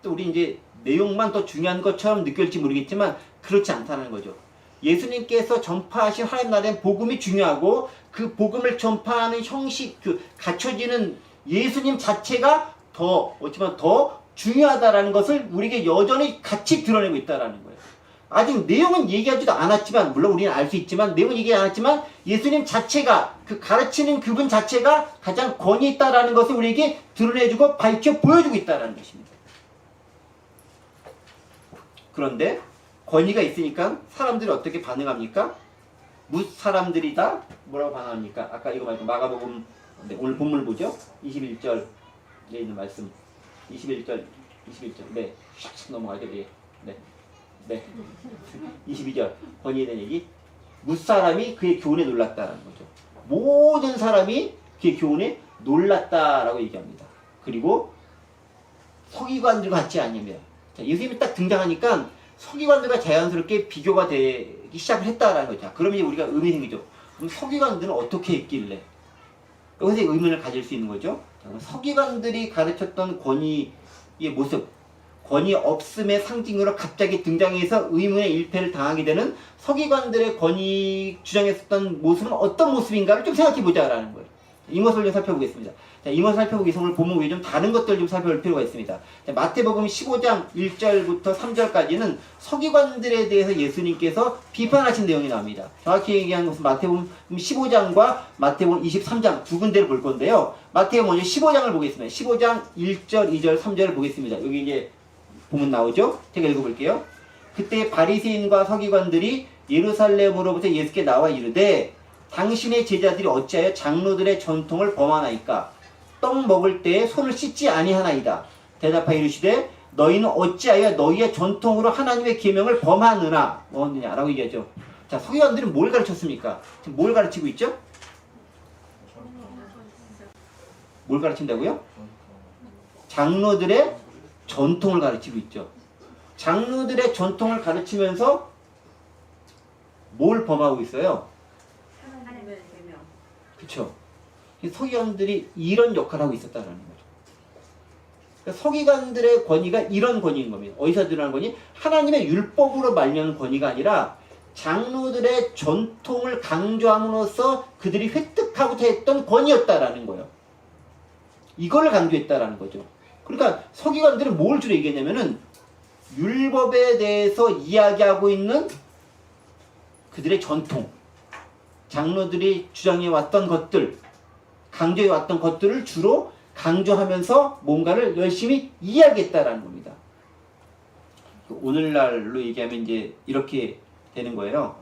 또 우리 이제 내용만 더 중요한 것처럼 느낄지 모르겠지만 그렇지 않다는 거죠. 예수님께서 전파하신 하나님 나라의 복음이 중요하고 그 복음을 전파하는 형식, 그 갖춰지는 예수님 자체가 어찌보면 더 중요하다라는 것을 우리에게 여전히 같이 드러내고 있다라는 거예요. 아직 내용은 얘기하지도 않았지만, 물론 우리는 알 수 있지만, 내용은 얘기하지 않았지만, 예수님 자체가, 그 가르치는 그분 자체가 가장 권위 있다라는 것을 우리에게 드러내주고 밝혀 보여주고 있다라는 것입니다. 그런데 권위가 있으니까 사람들이 어떻게 반응합니까? 사람들이 다 뭐라고 반응합니까? 아까 이거 말고 마가복음, 오늘 본문을 보죠? 21절에 있는 말씀. 21절. 네. 샥 넘어가죠, 네. 22절. 권위에 대한 얘기. 무사람이 그의 교훈에 놀랐다라는 거죠. 모든 사람이 그의 교훈에 놀랐다라고 얘기합니다. 그리고 서기관들과 같지 않으며. 자, 예수님이 딱 등장하니까 서기관들과 자연스럽게 비교가 되기 시작을 했다라는 거죠. 그러면 이제 우리가 의문이 생기죠. 그럼 서기관들은 어떻게 했길래? 여기서 의문을 가질 수 있는 거죠. 서기관들이 가르쳤던 권위의 모습, 권위 없음의 상징으로 갑자기 등장해서 의문의 일패를 당하게 되는 서기관들의 권위 주장했었던 모습은 어떤 모습인가를 좀 생각해보자라는 거예요. 이 모습을 좀 살펴보겠습니다. 자, 이 모습을 살펴보기 위해서 오늘 본문 위에 좀 다른 것들을 좀 살펴볼 필요가 있습니다. 자, 마태복음 15장 1절부터 3절까지는 서기관들에 대해서 예수님께서 비판하신 내용이 나옵니다. 정확히 얘기한 것은 마태복음 15장과 마태복음 23장 두 군데를 볼 건데요. 마태복음 먼저 15장을 보겠습니다. 15장 1절, 2절, 3절을 보겠습니다. 여기 이제 보면 나오죠? 제가 읽어볼게요. 그때 바리새인과 서기관들이 예루살렘으로부터 예수께 나와 이르되 당신의 제자들이 어찌하여 장로들의 전통을 범하나이까? 떡 먹을 때에 손을 씻지 아니하나이다. 대답하여 이르시되 너희는 어찌하여 너희의 전통으로 하나님의 계명을 범하느냐 라고 얘기하죠. 자, 서기관들은 뭘 가르쳤습니까? 지금 뭘 가르치고 있죠? 뭘 가르친다고요? 장로들의 전통을 가르치고 있죠. 장로들의 전통을 가르치면서 뭘 범하고 있어요? 그쵸. 서기관들이 이런 역할을 하고 있었다는 거죠. 그러니까 서기관들의 권위가 이런 권위인 겁니다. 어디서 드러나는 권위? 하나님의 율법으로 말미암은 권위가 아니라 장로들의 전통을 강조함으로써 그들이 획득하고자 했던 권위였다라는 거예요. 이걸 강조했다라는 거죠. 그러니까 서기관들은 뭘 주로 얘기했냐면은 율법에 대해서 이야기하고 있는 그들의 전통, 장로들이 주장해왔던 것들, 강조해왔던 것들을 주로 강조하면서 뭔가를 열심히 이야기했다라는 겁니다. 오늘날로 얘기하면 이제 이렇게 되는 거예요.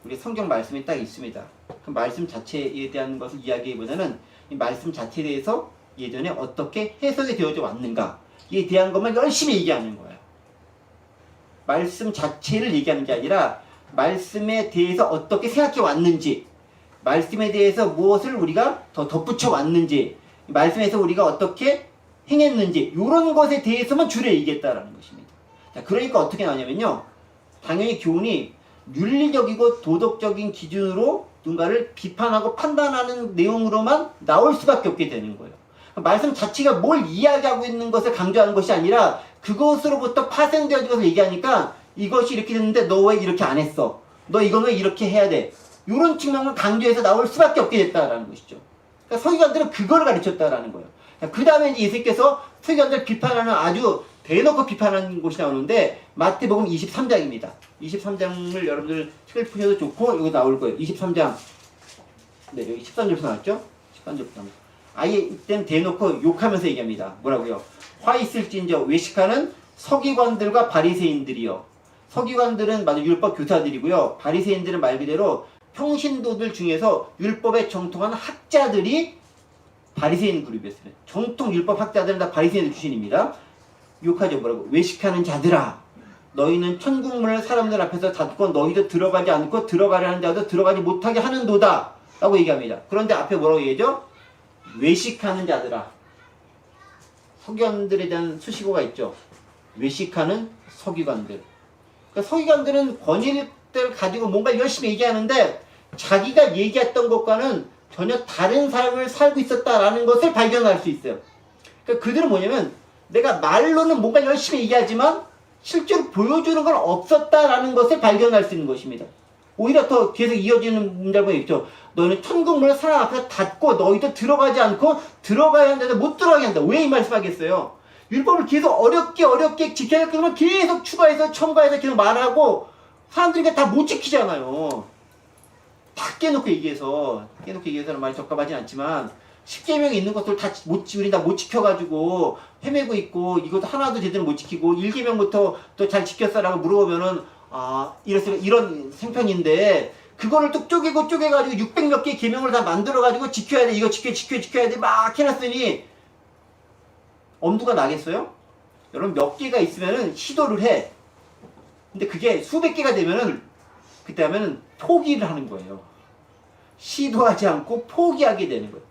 우리 성경 말씀이 딱 있습니다. 그 말씀 자체에 대한 것을 이야기보다는 이 말씀 자체에 대해서 예전에 어떻게 해석이 되어져 왔는가에 대한 것만 열심히 얘기하는 거예요. 말씀 자체를 얘기하는 게 아니라 말씀에 대해서 어떻게 생각해 왔는지, 말씀에 대해서 무엇을 우리가 더 덧붙여 왔는지, 말씀에서 우리가 어떻게 행했는지 이런 것에 대해서만 주로 얘기했다라는 것입니다. 자, 그러니까 어떻게 나오냐면요. 당연히 교훈이 윤리적이고 도덕적인 기준으로 누군가를 비판하고 판단하는 내용으로만 나올 수밖에 없게 되는 거예요. 말씀 자체가 뭘 이야기하고 있는 것을 강조하는 것이 아니라 그것으로부터 파생되어진 것을 얘기하니까 이것이 이렇게 됐는데 너 왜 이렇게 안 했어? 너 이건 왜 이렇게 해야 돼? 이런 측면을 강조해서 나올 수밖에 없게 됐다라는 것이죠. 그러니까 서기관들은 그걸 가르쳤다라는 거예요. 그 다음에 예수님께서 서기관들 비판하는 아주 대놓고 비판하는 곳이 나오는데 마태복음 23장입니다. 23장을 여러분들 책을 푸셔도 좋고 여기 나올 거예요. 23장. 네, 여기 13절부터 나왔죠? 13절부터 나왔죠. 아예 이때는 대놓고 욕하면서 얘기합니다. 뭐라고요? 화 있을진저 외식하는 서기관들과 바리새인들이요. 서기관들은 맞아 율법 교사들이고요. 바리새인들은 말 그대로 평신도들 중에서 율법에 정통한 학자들이 바리새인 그룹이었어요. 정통 율법 학자들은 다 바리새인 출신입니다. 욕하죠. 뭐라고? 외식하는 자들아, 너희는 천국문을 사람들 앞에서 닫고 너희도 들어가지 않고 들어가려 하는 자도 들어가지 못하게 하는도다 라고 얘기합니다. 그런데 앞에 뭐라고 얘기하죠? 외식하는 자들아. 서기관들에 대한 수식어가 있죠. 외식하는 서기관들. 그러니까 서기관들은 권위를 가지고 뭔가 열심히 얘기하는데 자기가 얘기했던 것과는 전혀 다른 삶을 살고 있었다라는 것을 발견할 수 있어요. 그러니까 그들은 뭐냐면 내가 말로는 뭔가 열심히 얘기하지만 실제로 보여주는 건 없었다라는 것을 발견할 수 있는 것입니다. 오히려 더 계속 이어지는 문장이 있죠. 너희는 천국문을 사람 앞에서 닫고 너희도 들어가지 않고 들어가야 한다는데 못 들어가게 한다. 왜 이 말씀하겠어요? 율법을 계속 어렵게 지켜야 할 거면 계속 추가해서 첨가해서 계속 말하고 사람들이 다 못 지키잖아요. 다 깨놓고 얘기해서는 말이 적합하진 않지만 10계명에 있는 것들 다 우리 다 못 지켜가지고 헤매고 있고 이것도 하나도 제대로 못 지키고 1계명부터 또 잘 지켰어라고 물어보면은 이런 생편인데 그거를 또 쪼개가지고 600몇 개 계명을 다 만들어가지고 지켜야 돼. 이거 지켜야 돼. 막 해놨으니 엄두가 나겠어요? 여러분 몇 개가 있으면은 시도를 해. 근데 그게 수백 개가 되면은 그때 하면은 포기를 하는 거예요. 시도하지 않고 포기하게 되는 거예요.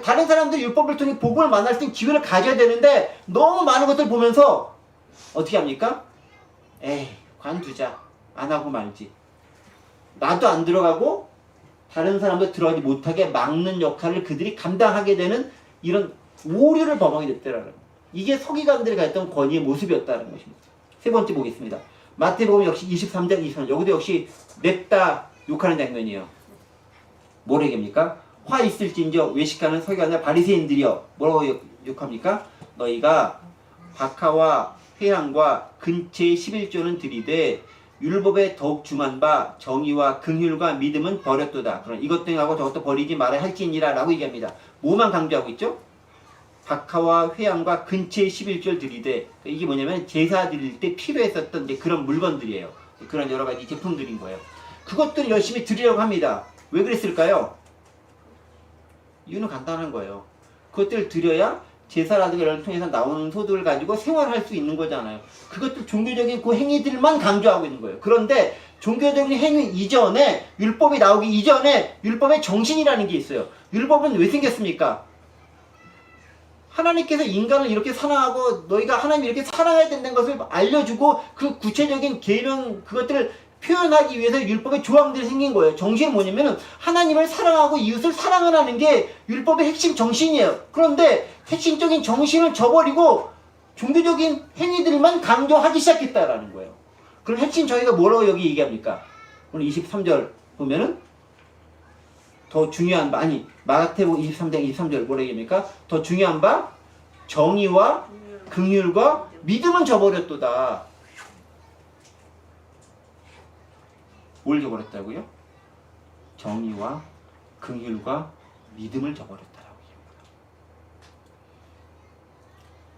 다른 사람들 율법을 통해 복음을 만날 수 있는 기회를 가져야 되는데 너무 많은 것들 보면서 어떻게 합니까? 에이, 관두자. 안 하고 말지. 나도 안 들어가고 다른 사람도 들어가지 못하게 막는 역할을 그들이 감당하게 되는 이런 오류를 범하게 됐다라는 거예요. 이게 서기관들이 가졌던 권위의 모습이었다는 것입니다. 세 번째 보겠습니다. 마태복음 역시 23장 23절 여기도 역시 냅다 욕하는 장면이에요. 뭐라 얘기합니까? 화 있을진저 외식하는 서기관과 바리새인들이여 뭐라고 욕합니까? 너희가 박하와 회향과 근체의 11조는 들이되 율법에 더욱 중한 바 정의와 긍휼과 믿음은 버렸도다. 그러나 이것 등하고 저것도 버리지 말아야 할지니라 라고 얘기합니다. 뭐만 강조하고 있죠? 박하와 회향과 근체의 11조를 들이되 이게 뭐냐면 제사 드릴 때 필요했었던 이제 그런 물건들이에요. 그런 여러 가지 제품들인 거예요. 그것들을 열심히 드리려고 합니다. 왜 그랬을까요? 이유는 간단한 거예요. 그것들을 드려야 제사라든가 이런 통해서 나오는 소득을 가지고 생활할 수 있는 거잖아요. 그것들 종교적인 그 행위들만 강조하고 있는 거예요. 그런데 종교적인 행위 이전에 율법이 나오기 이전에 율법의 정신이라는 게 있어요. 율법은 왜 생겼습니까? 하나님께서 인간을 이렇게 사랑하고 너희가 하나님을 이렇게 사랑해야 된다는 것을 알려주고 그 구체적인 계명 그것들을 표현하기 위해서 율법의 조항들이 생긴 거예요. 정신은 뭐냐면은 하나님을 사랑하고 이웃을 사랑하는 게 율법의 핵심 정신이에요. 그런데 핵심적인 정신을 저버리고 종교적인 행위들만 강조하기 시작했다라는 거예요. 그럼 핵심 저희가 뭐라고 여기 얘기합니까? 오늘 23절 보면은 더 중요한 바, 아니 마태복음 23장 23절 뭐라 얘기합니까? 더 중요한 바 정의와 긍휼과 믿음은 저버렸도다. 뭘 저버렸다고요? 정의와 긍휼과 믿음을 저버렸다라고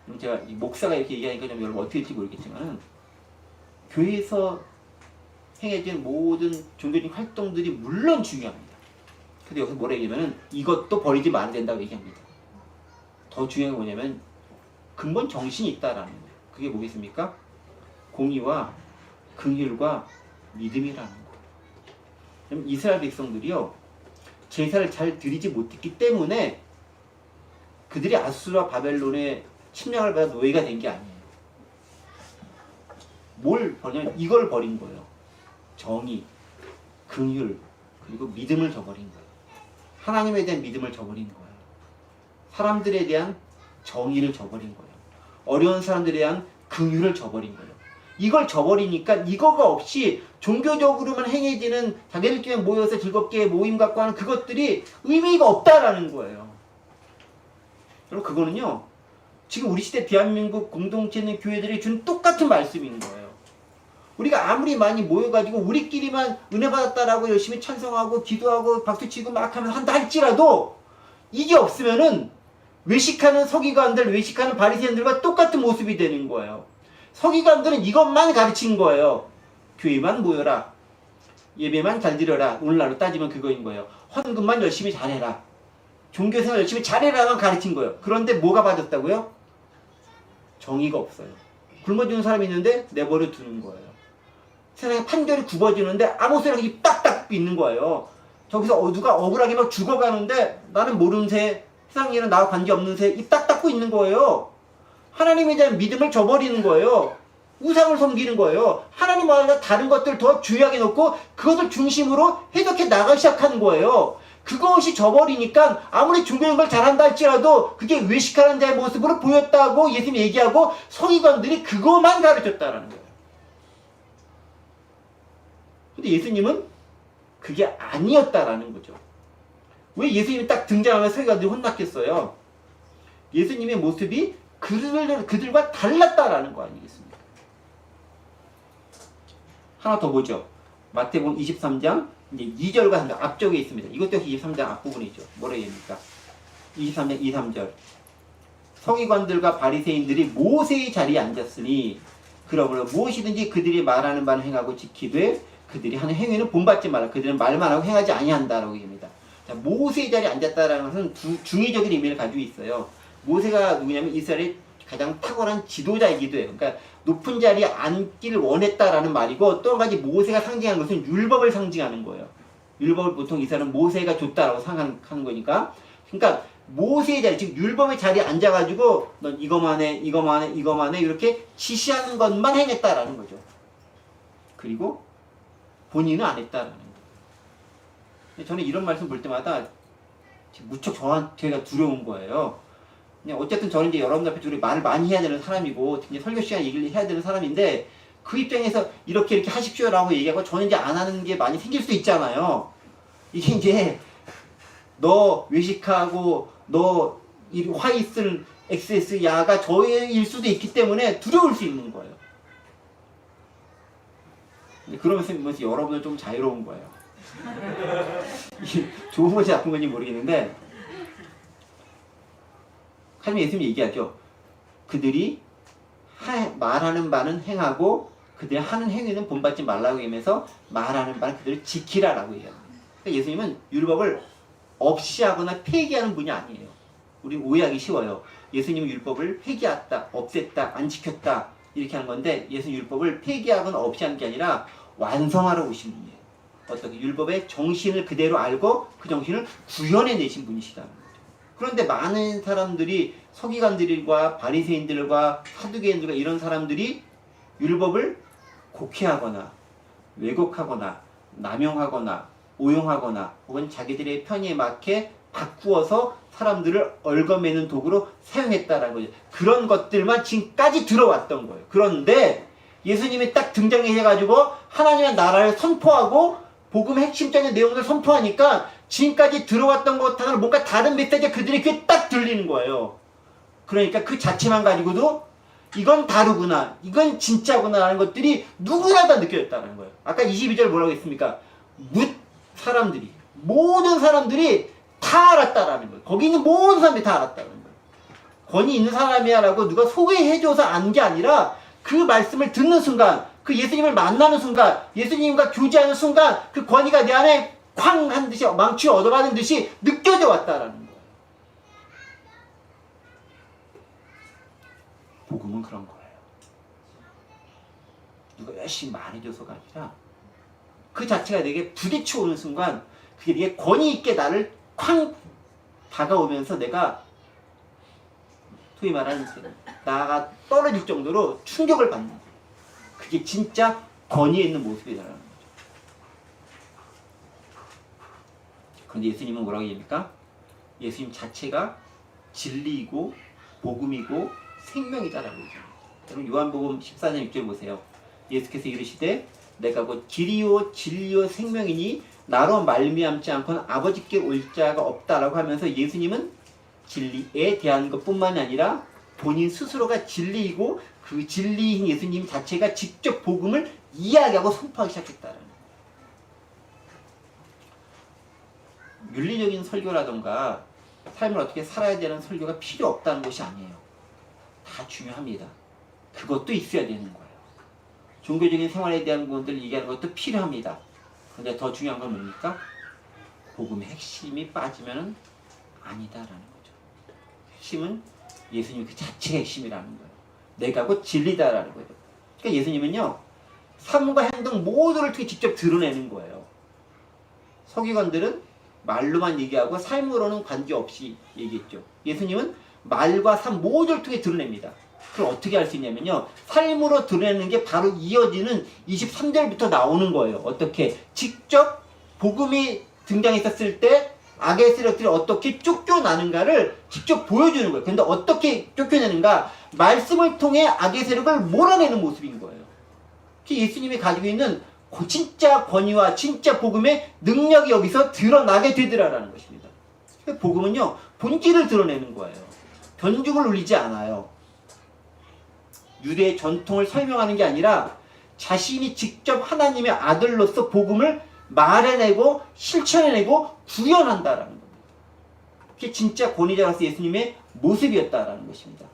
얘기합니다. 제가 이 목사가 이렇게 얘기하니까 좀 여러분 어떻게 될지 모르겠지만 교회에서 행해진 모든 종교적인 활동들이 물론 중요합니다. 근데 여기서 뭐라 얘기하면은 이것도 버리지 말아야 된다고 얘기합니다. 더 중요한 게 뭐냐면 근본 정신이 있다라는 거예요. 그게 뭐겠습니까? 공의와 긍휼과 믿음이라는 거예요. 이스라엘 백성들이요 제사를 잘 드리지 못했기 때문에 그들이 아수르와 바벨론의 침략을 받아 노예가 된 게 아니에요. 뭘 버리냐면 이걸 버린 거예요. 정의, 긍휼, 그리고 믿음을 저버린 거예요. 하나님에 대한 믿음을 저버린 거예요. 사람들에 대한 정의를 저버린 거예요. 어려운 사람들에 대한 긍휼을 저버린 거예요. 이걸 저버리니까 이거가 없이 종교적으로만 행해지는 자기들끼리 모여서 즐겁게 모임 갖고 하는 그것들이 의미가 없다라는 거예요. 여러분 그거는요 지금 우리 시대 대한민국 공동체 있는 교회들이 준 똑같은 말씀인 거예요. 우리가 아무리 많이 모여가지고 우리끼리만 은혜 받았다라고 열심히 찬송하고 기도하고 박수치고 막 하면서 한다 할지라도 이게 없으면은 외식하는 서기관들, 외식하는 바리새인들과 똑같은 모습이 되는 거예요. 서기관들은 이것만 가르친 거예요. 교회만 모여라. 예배만 잘 드려라. 오늘날로 따지면 그거인 거예요. 헌금만 열심히 잘해라. 종교생활 열심히 잘해라만 가르친 거예요. 그런데 뭐가 빠졌다고요? 정의가 없어요. 굶어주는 사람이 있는데 내버려 두는 거예요. 세상에 판결이 굽어지는데 아무 소리나 입 딱딱 빗는 거예요. 저기서 누가 억울하게 막 죽어가는데 나는 모르는 새, 세상 일은 나와 관계없는 새 입 딱 닫고 있는 거예요. 하나님에 대한 믿음을 저버리는 거예요. 우상을 섬기는 거예요. 하나님 말과 다른 것들 더 중요하게 놓고 그것을 중심으로 해석해 나가기 시작하는 거예요. 그것이 저버리니까 아무리 종교인 걸 잘한다 할지라도 그게 외식하는 자의 모습으로 보였다고 예수님이 얘기하고 서기관들이 그것만 가르쳤다라는 거예요. 근데 예수님은 그게 아니었다라는 거죠. 왜 예수님이 딱 등장하면 서기관들이 혼났겠어요? 예수님의 모습이 그들과 달랐다라는 거 아니겠습니까? 하나 더 보죠. 마태복음 23장 이제 2절과 3절 앞쪽에 있습니다. 이것도 역시 23장 앞부분이죠. 뭐라 얘기합니까? 23장 2, 3절 서기관들과 바리새인들이 모세의 자리에 앉았으니 그러므로 무엇이든지 그들이 말하는 바는 행하고 지키되 그들이 하는 행위는 본받지 마라. 그들은 말만 하고 행하지 아니한다라고 얘기합니다. 자, 모세의 자리에 앉았다라는 것은 중의적인 의미를 가지고 있어요. 모세가 누구냐면 이스라엘의 가장 탁월한 지도자이기도 해요. 그러니까 높은 자리에 앉기를 원했다라는 말이고 또 한 가지 모세가 상징하는 것은 율법을 상징하는 거예요. 율법을 보통 이스라엘은 모세가 줬다라고 생각하는 거니까. 그러니까 모세의 자리, 즉 율법의 자리에 앉아가지고 넌 이거만 해, 이거만 해, 이거만 해 이렇게 지시하는 것만 행했다라는 거죠. 그리고 본인은 안 했다라는 거예요. 저는 이런 말씀 볼 때마다 무척 저한테가 두려운 거예요. 어쨌든 저는 이제 여러분들 앞에 둘이 말을 많이 해야 되는 사람이고 이제 설교 시간 얘기를 해야 되는 사람인데 그 입장에서 이렇게 하십시오라고 얘기하고 저는 이제 안 하는 게 많이 생길 수도 있잖아요. 이게 이제 너 외식하고 너 화 있을 XS 야가 저일 수도 있기 때문에 두려울 수 있는 거예요. 그러면서 여러분은 좀 자유로운 거예요. 이게 좋은 건지 나쁜 건지 모르겠는데 하지만 예수님이 얘기하죠. 그들이 말하는 바는 행하고 그들이 하는 행위는 본받지 말라고 하면서 말하는 바는 그들을 지키라라고 얘기합니다. 그러니까 예수님은 율법을 없이 하거나 폐기하는 분이 아니에요. 우리 오해하기 쉬워요. 예수님은 율법을 폐기했다, 없앴다, 안 지켰다 이렇게 하는 건데 예수님 율법을 폐기하거나 없이 하는 게 아니라 완성하러 오신 분이에요. 어떻게 율법의 정신을 그대로 알고 그 정신을 구현해내신 분이시다는 거죠. 그런데 많은 사람들이 서기관들과 바리새인들과 사두개인들과 이런 사람들이 율법을 곡해하거나 왜곡하거나 남용하거나 오용하거나 혹은 자기들의 편의에 맞게 바꾸어서 사람들을 얽어매는 도구로 사용했다라는 거죠. 그런 것들만 지금까지 들어왔던 거예요. 그런데 예수님이 딱 등장해가지고 하나님의 나라를 선포하고 복음의 핵심적인 내용을 선포하니까 지금까지 들어왔던 것하고는 뭔가 다른 메시지가 그들의 귀에 딱 들리는 거예요. 그러니까 그 자체만 가지고도 이건 다르구나, 이건 진짜구나 라는 것들이 누구나 다 느껴졌다는 거예요. 아까 22절 뭐라고 했습니까? 사람들이, 모든 사람들이 다 알았다라는 거예요. 거기 있는 모든 사람들이 다 알았다는 거예요. 권위 있는 사람이야 라고 누가 소개해줘서 안 게 아니라 그 말씀을 듣는 순간, 그 예수님을 만나는 순간, 예수님과 교제하는 순간 그 권위가 내 안에 쾅 한 듯이 망치 얻어가는 듯이 느껴져 왔다라는 거예요. 복음은 그런 거예요. 누가 열심히 말해줘서가 아니라 그 자체가 내게 부딪혀 오는 순간 그게 내게 권위 있게 나를 쾅 다가오면서 내가 소위 말하는 나가 떨어질 정도로 충격을 받는 거예요. 그게 진짜 권위에 있는 모습이라는 거죠. 그런데 예수님은 뭐라고 얘기합니까? 예수님 자체가 진리이고 복음이고 생명이다라고 얘기합니다. 여러분 요한복음 14장 6절 보세요. 예수께서 이르시되 내가 곧 길이요 진리요 생명이니 나로 말미암지 않고는 아버지께 올 자가 없다라고 하면서 예수님은 진리에 대한 것뿐만이 아니라 본인 스스로가 진리이고 그 진리인 예수님 자체가 직접 복음을 이야기하고 선포하기 시작했다는 거예요. 윤리적인 설교라던가 삶을 어떻게 살아야 되는 설교가 필요 없다는 것이 아니에요. 다 중요합니다. 그것도 있어야 되는 거예요. 종교적인 생활에 대한 부분들을 얘기하는 것도 필요합니다. 근데 더 중요한 건 뭡니까? 복음의 핵심이 빠지면 아니다라는 거죠. 핵심은 예수님 그 자체가 핵심이라는 거예요. 내가 곧 진리다라는 거예요. 그러니까 예수님은요, 삶과 행동 모두를 통해 직접 드러내는 거예요. 서기관들은 말로만 얘기하고 삶으로는 관계없이 얘기했죠. 예수님은 말과 삶 모두를 통해 드러냅니다. 그걸 어떻게 할 수 있냐면요, 삶으로 드러내는 게 바로 이어지는 23절부터 나오는 거예요. 어떻게? 직접 복음이 등장했었을 때 악의 세력들이 어떻게 쫓겨나는가를 직접 보여주는 거예요. 그런데 어떻게 쫓겨내는가? 말씀을 통해 악의 세력을 몰아내는 모습인 거예요. 예수님이 가지고 있는 진짜 권위와 진짜 복음의 능력이 여기서 드러나게 되더라라는 것입니다. 복음은요, 본질을 드러내는 거예요. 변죽을 울리지 않아요. 유대의 전통을 설명하는 게 아니라 자신이 직접 하나님의 아들로서 복음을 말해내고 실천해내고 구현한다라는 겁니다. 그게 진짜 권위자로서 예수님의 모습이었다라는 것입니다.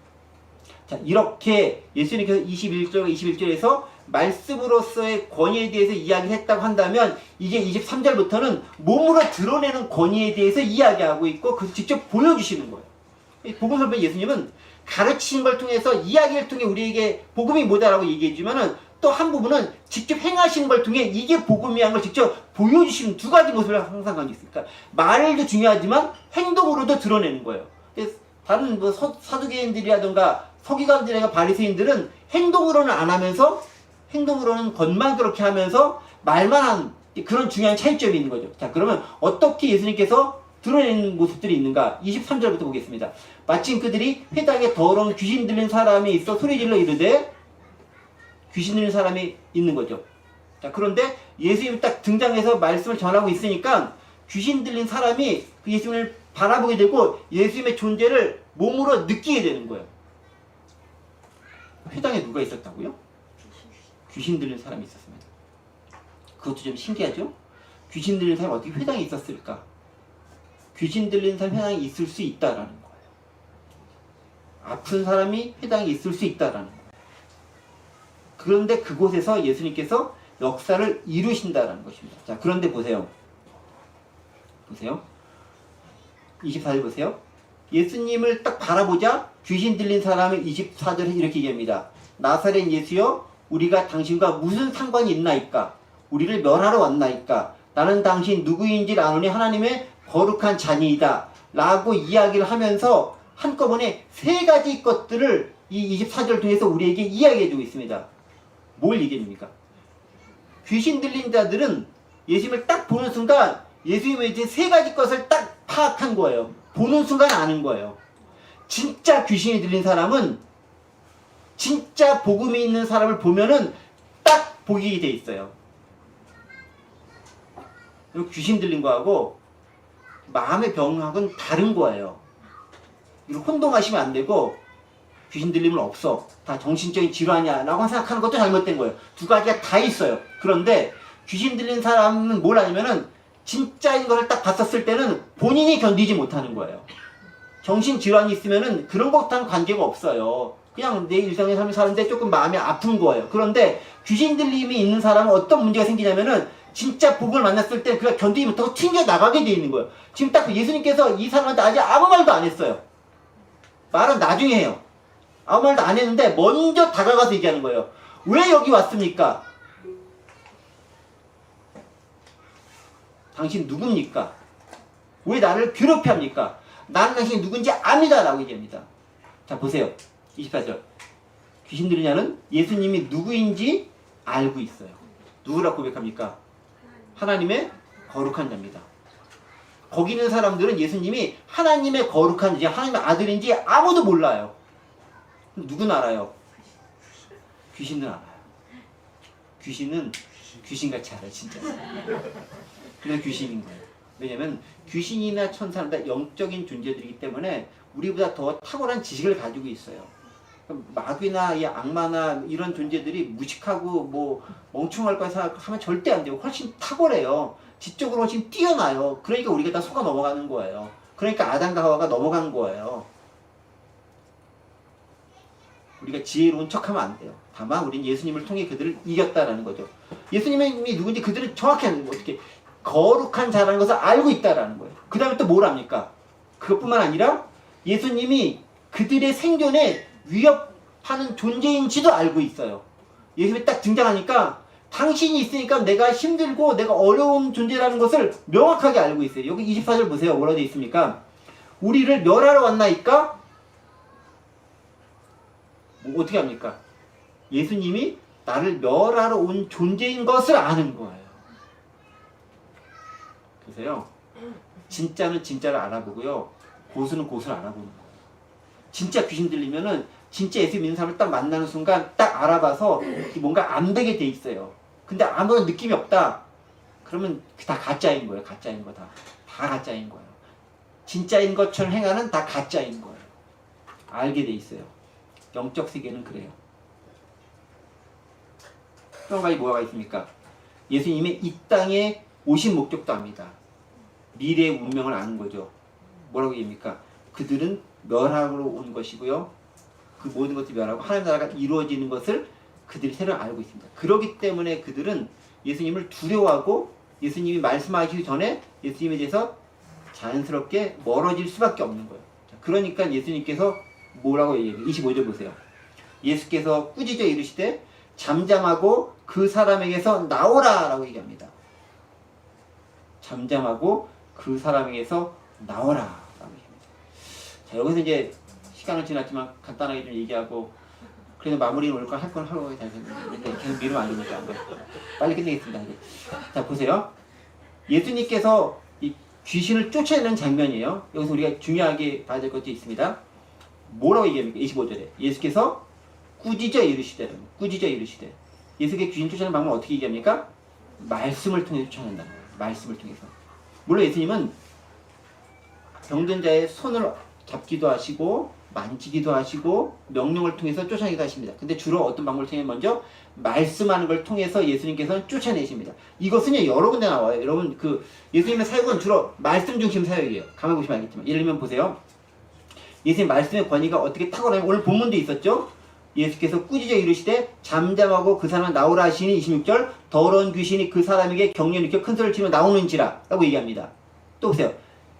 자, 이렇게 예수님께서 21절에서 말씀으로서의 권위에 대해서 이야기를 했다고 한다면 이제 23절부터는 몸으로 드러내는 권위에 대해서 이야기하고 있고 그 직접 보여주시는 거예요. 복음 설명 예수님은 가르치는 걸 통해서 이야기를 통해 우리에게 복음이 뭐다라고 얘기해주면은 또 한 부분은 직접 행하시는 걸 통해 이게 복음이라는 걸 직접 보여주시는 두 가지 모습을 항상 가지고 있으니까 말도 중요하지만 행동으로도 드러내는 거예요. 다른 뭐 사두개인들이라든가 서기관들이나 바리새인들은 행동으로는 안 하면서 행동으로는 겉만 그렇게 하면서 말만 한 그런 중요한 차이점이 있는 거죠. 자, 그러면 어떻게 예수님께서 드러내는 모습들이 있는가? 23절부터 보겠습니다. 마침 그들이 회당에 더러운 귀신 들린 사람이 있어 소리질러 이르되, 귀신 들린 사람이 있는 거죠. 자, 그런데 예수님이 딱 등장해서 말씀을 전하고 있으니까 귀신 들린 사람이 그 예수님을 바라보게 되고 예수님의 존재를 몸으로 느끼게 되는 거예요. 회당에 누가 있었다고요? 귀신 들린 사람이 있었습니다. 그것도 좀 신기하죠? 귀신 들린 사람이 어떻게 회당에 있었을까? 귀신 들린 사람이 회당에 있을 수 있다라는 거예요. 아픈 사람이 회당에 있을 수 있다라는 거예요. 그런데 그곳에서 예수님께서 역사를 이루신다라는 것입니다. 자, 그런데 보세요. 24절 보세요. 예수님을 딱 바라보자 귀신 들린 사람은 24절에 이렇게 얘기합니다. 나사렛 예수여, 우리가 당신과 무슨 상관이 있나이까? 우리를 멸하러 왔나이까? 나는 당신 누구인지 아노니 하나님의 거룩한 자니이다 라고 이야기를 하면서 한꺼번에 세 가지 것들을 이 24절 통해서 우리에게 이야기해주고 있습니다. 뭘 얘기합니까? 귀신 들린 자들은 예수님을 딱 보는 순간 예수님의 이제 세 가지 것을 딱 파악한 거예요. 보는 순간 아는 거예요. 진짜 귀신이 들린 사람은, 진짜 복음이 있는 사람을 보면은 딱 보게 돼 있어요. 귀신 들린 거하고 마음의 병하고는 다른 거예요. 이거 혼동하시면 안 되고, 귀신 들림은 없어, 다 정신적인 질환이야 라고 생각하는 것도 잘못된 거예요. 두 가지가 다 있어요. 그런데 귀신 들린 사람은 뭘 하냐면은 진짜인 것을 딱 봤었을 때는 본인이 견디지 못하는 거예요. 정신질환이 있으면은 그런 것과는 관계가 없어요. 그냥 내 일상의 삶을 사는데 조금 마음이 아픈 거예요. 그런데 귀신 들림이 있는 사람은 어떤 문제가 생기냐면은 진짜 복을 만났을 때 그가 견디지 못하고 튕겨나가게 돼 있는 거예요. 지금 딱 예수님께서 이 사람한테 아직 아무 말도 안 했어요. 말은 나중에 해요. 아무 말도 안 했는데 먼저 다가가서 얘기하는 거예요. 왜 여기 왔습니까? 당신 누굽니까? 왜 나를 괴롭게 합니까? 나는 당신이 누군지 압니다 라고 얘기합니다. 자, 보세요. 24절. 귀신 들린 자는 예수님이 누구인지 알고 있어요. 누구라고 고백합니까? 하나님의 거룩한 자입니다. 거기 있는 사람들은 예수님이 하나님의 거룩한 자, 하나님의 아들인지 아무도 몰라요. 누구는 알아요? 귀신은 알아요. 귀신은 귀신같이 알아요, 진짜. 그냥 귀신인 거예요. 왜냐면 귀신이나 천사는 다 영적인 존재들이기 때문에 우리보다 더 탁월한 지식을 가지고 있어요. 마귀나 이 악마나 이런 존재들이 무식하고 뭐 멍청할 거라 생각하면 절대 안 돼요. 훨씬 탁월해요. 지적으로 훨씬 뛰어나요. 그러니까 우리가 다 속아 넘어가는 거예요. 그러니까 아담과 하와가 넘어간 거예요. 우리가 지혜로운 척하면 안 돼요. 다만 우리는 예수님을 통해 그들을 이겼다라는 거죠. 예수님이 누군지 그들은 정확히 아는 거예요. 어떻게 거룩한 자라는 것을 알고 있다라는 거예요. 그 다음에 또 뭘 합니까? 그것뿐만 아니라 예수님이 그들의 생존에 위협하는 존재인지도 알고 있어요. 예수님이 딱 등장하니까 당신이 있으니까 내가 힘들고 내가 어려운 존재라는 것을 명확하게 알고 있어요. 여기 24절 보세요. 뭐라고 되어 있습니까? 우리를 멸하러 왔나이까? 뭐 어떻게 합니까? 예수님이 나를 멸하러 온 존재인 것을 아는 거예요. 보세요. 진짜는 진짜를 알아보고요. 고수는 고수를 알아보는 거예요. 진짜 귀신 들리면은 진짜 예수 믿는 사람을 딱 만나는 순간 딱 알아봐서 뭔가 안 되게 돼 있어요. 근데 아무런 느낌이 없다. 그러면 다 가짜인 거예요. 가짜인 거 다. 다 가짜인 거예요. 진짜인 것처럼 행하는 다 가짜인 거예요. 알게 돼 있어요. 영적 세계는 그래요. 또 한 가지 뭐가 있습니까? 예수님의 이 땅에 오신 목적도 압니다. 미래의 운명을 아는 거죠. 뭐라고 얘기합니까? 그들은 멸하러 온 것이고요. 그 모든 것들이 멸하고 하나님 나라가 이루어지는 것을 그들이 새로 알고 있습니다. 그렇기 때문에 그들은 예수님을 두려워하고 예수님이 말씀하시기 전에 예수님에 대해서 자연스럽게 멀어질 수밖에 없는 거예요. 그러니까 예수님께서 뭐라고 얘기해요? 25절 보세요. 예수께서 꾸짖어 이르시되 잠잠하고 그 사람에게서 나오라 라고 얘기합니다. 잠잠하고 그 사람에게서 나오라 라고 얘기합니다. 자, 여기서 이제 시간은 지났지만 간단하게 좀 얘기하고 그래도 마무리는 올 걸 할 건 하고 다녔는데 계속 미루면 안 되니까 빨리 끝내겠습니다. 이제. 자, 보세요. 예수님께서 이 귀신을 쫓아내는 장면이에요. 여기서 우리가 중요하게 봐야 될 것도 있습니다. 뭐라고 얘기합니까? 25절에 예수께서 꾸짖어 이르시되, 꾸짖어 이르시되. 예수께 귀신 쫓아내는 방법을 어떻게 얘기합니까? 말씀을 통해서 쫓아낸다. 말씀을 통해서. 물론 예수님은 병든 자의 손을 잡기도 하시고 만지기도 하시고 명령을 통해서 쫓아내기도 하십니다. 근데 주로 어떤 방법을 통해 먼저 말씀하는 걸 통해서 예수님께서는 쫓아내십니다. 이것은요 여러 군데 나와요. 여러분 그 예수님의 사역은 주로 말씀 중심 사역이에요. 가만 보시면 알겠지만 예를 들면 보세요. 예수님 말씀의 권위가 어떻게 탁월하면 오늘 본문도 있었죠. 예수께서 꾸짖어 이르시되 잠잠하고 그 사람은 나오라 하시니 26절 더러운 귀신이 그 사람에게 격려를 일으켜 큰 소리를 치며 나오는지라 라고 얘기합니다. 또 보세요.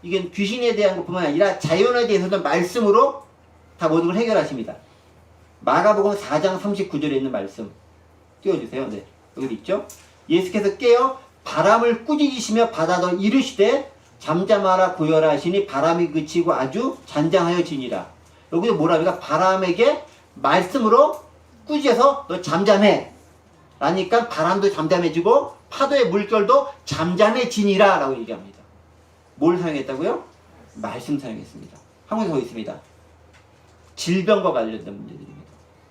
이게 귀신에 대한 것뿐만 아니라 자연에 대해서도 말씀으로 다 모든 걸 해결하십니다. 마가복음 4장 39절에 있는 말씀 띄워주세요. 네, 여기 있죠. 예수께서 깨어 바람을 꾸짖으시며 바다도 이르시되 잠잠하라 고요하라 하시니 바람이 그치고 아주 잔잔하여지니라. 여기서 뭐라 합니까? 바람에게 말씀으로 꾸짖어서 너 잠잠해 라니까 바람도 잠잠해지고 파도의 물결도 잠잠해지니라 라고 얘기합니다. 뭘 사용했다고요? 말씀 사용했습니다. 한 군데 더 있습니다. 질병과 관련된 문제들입니다.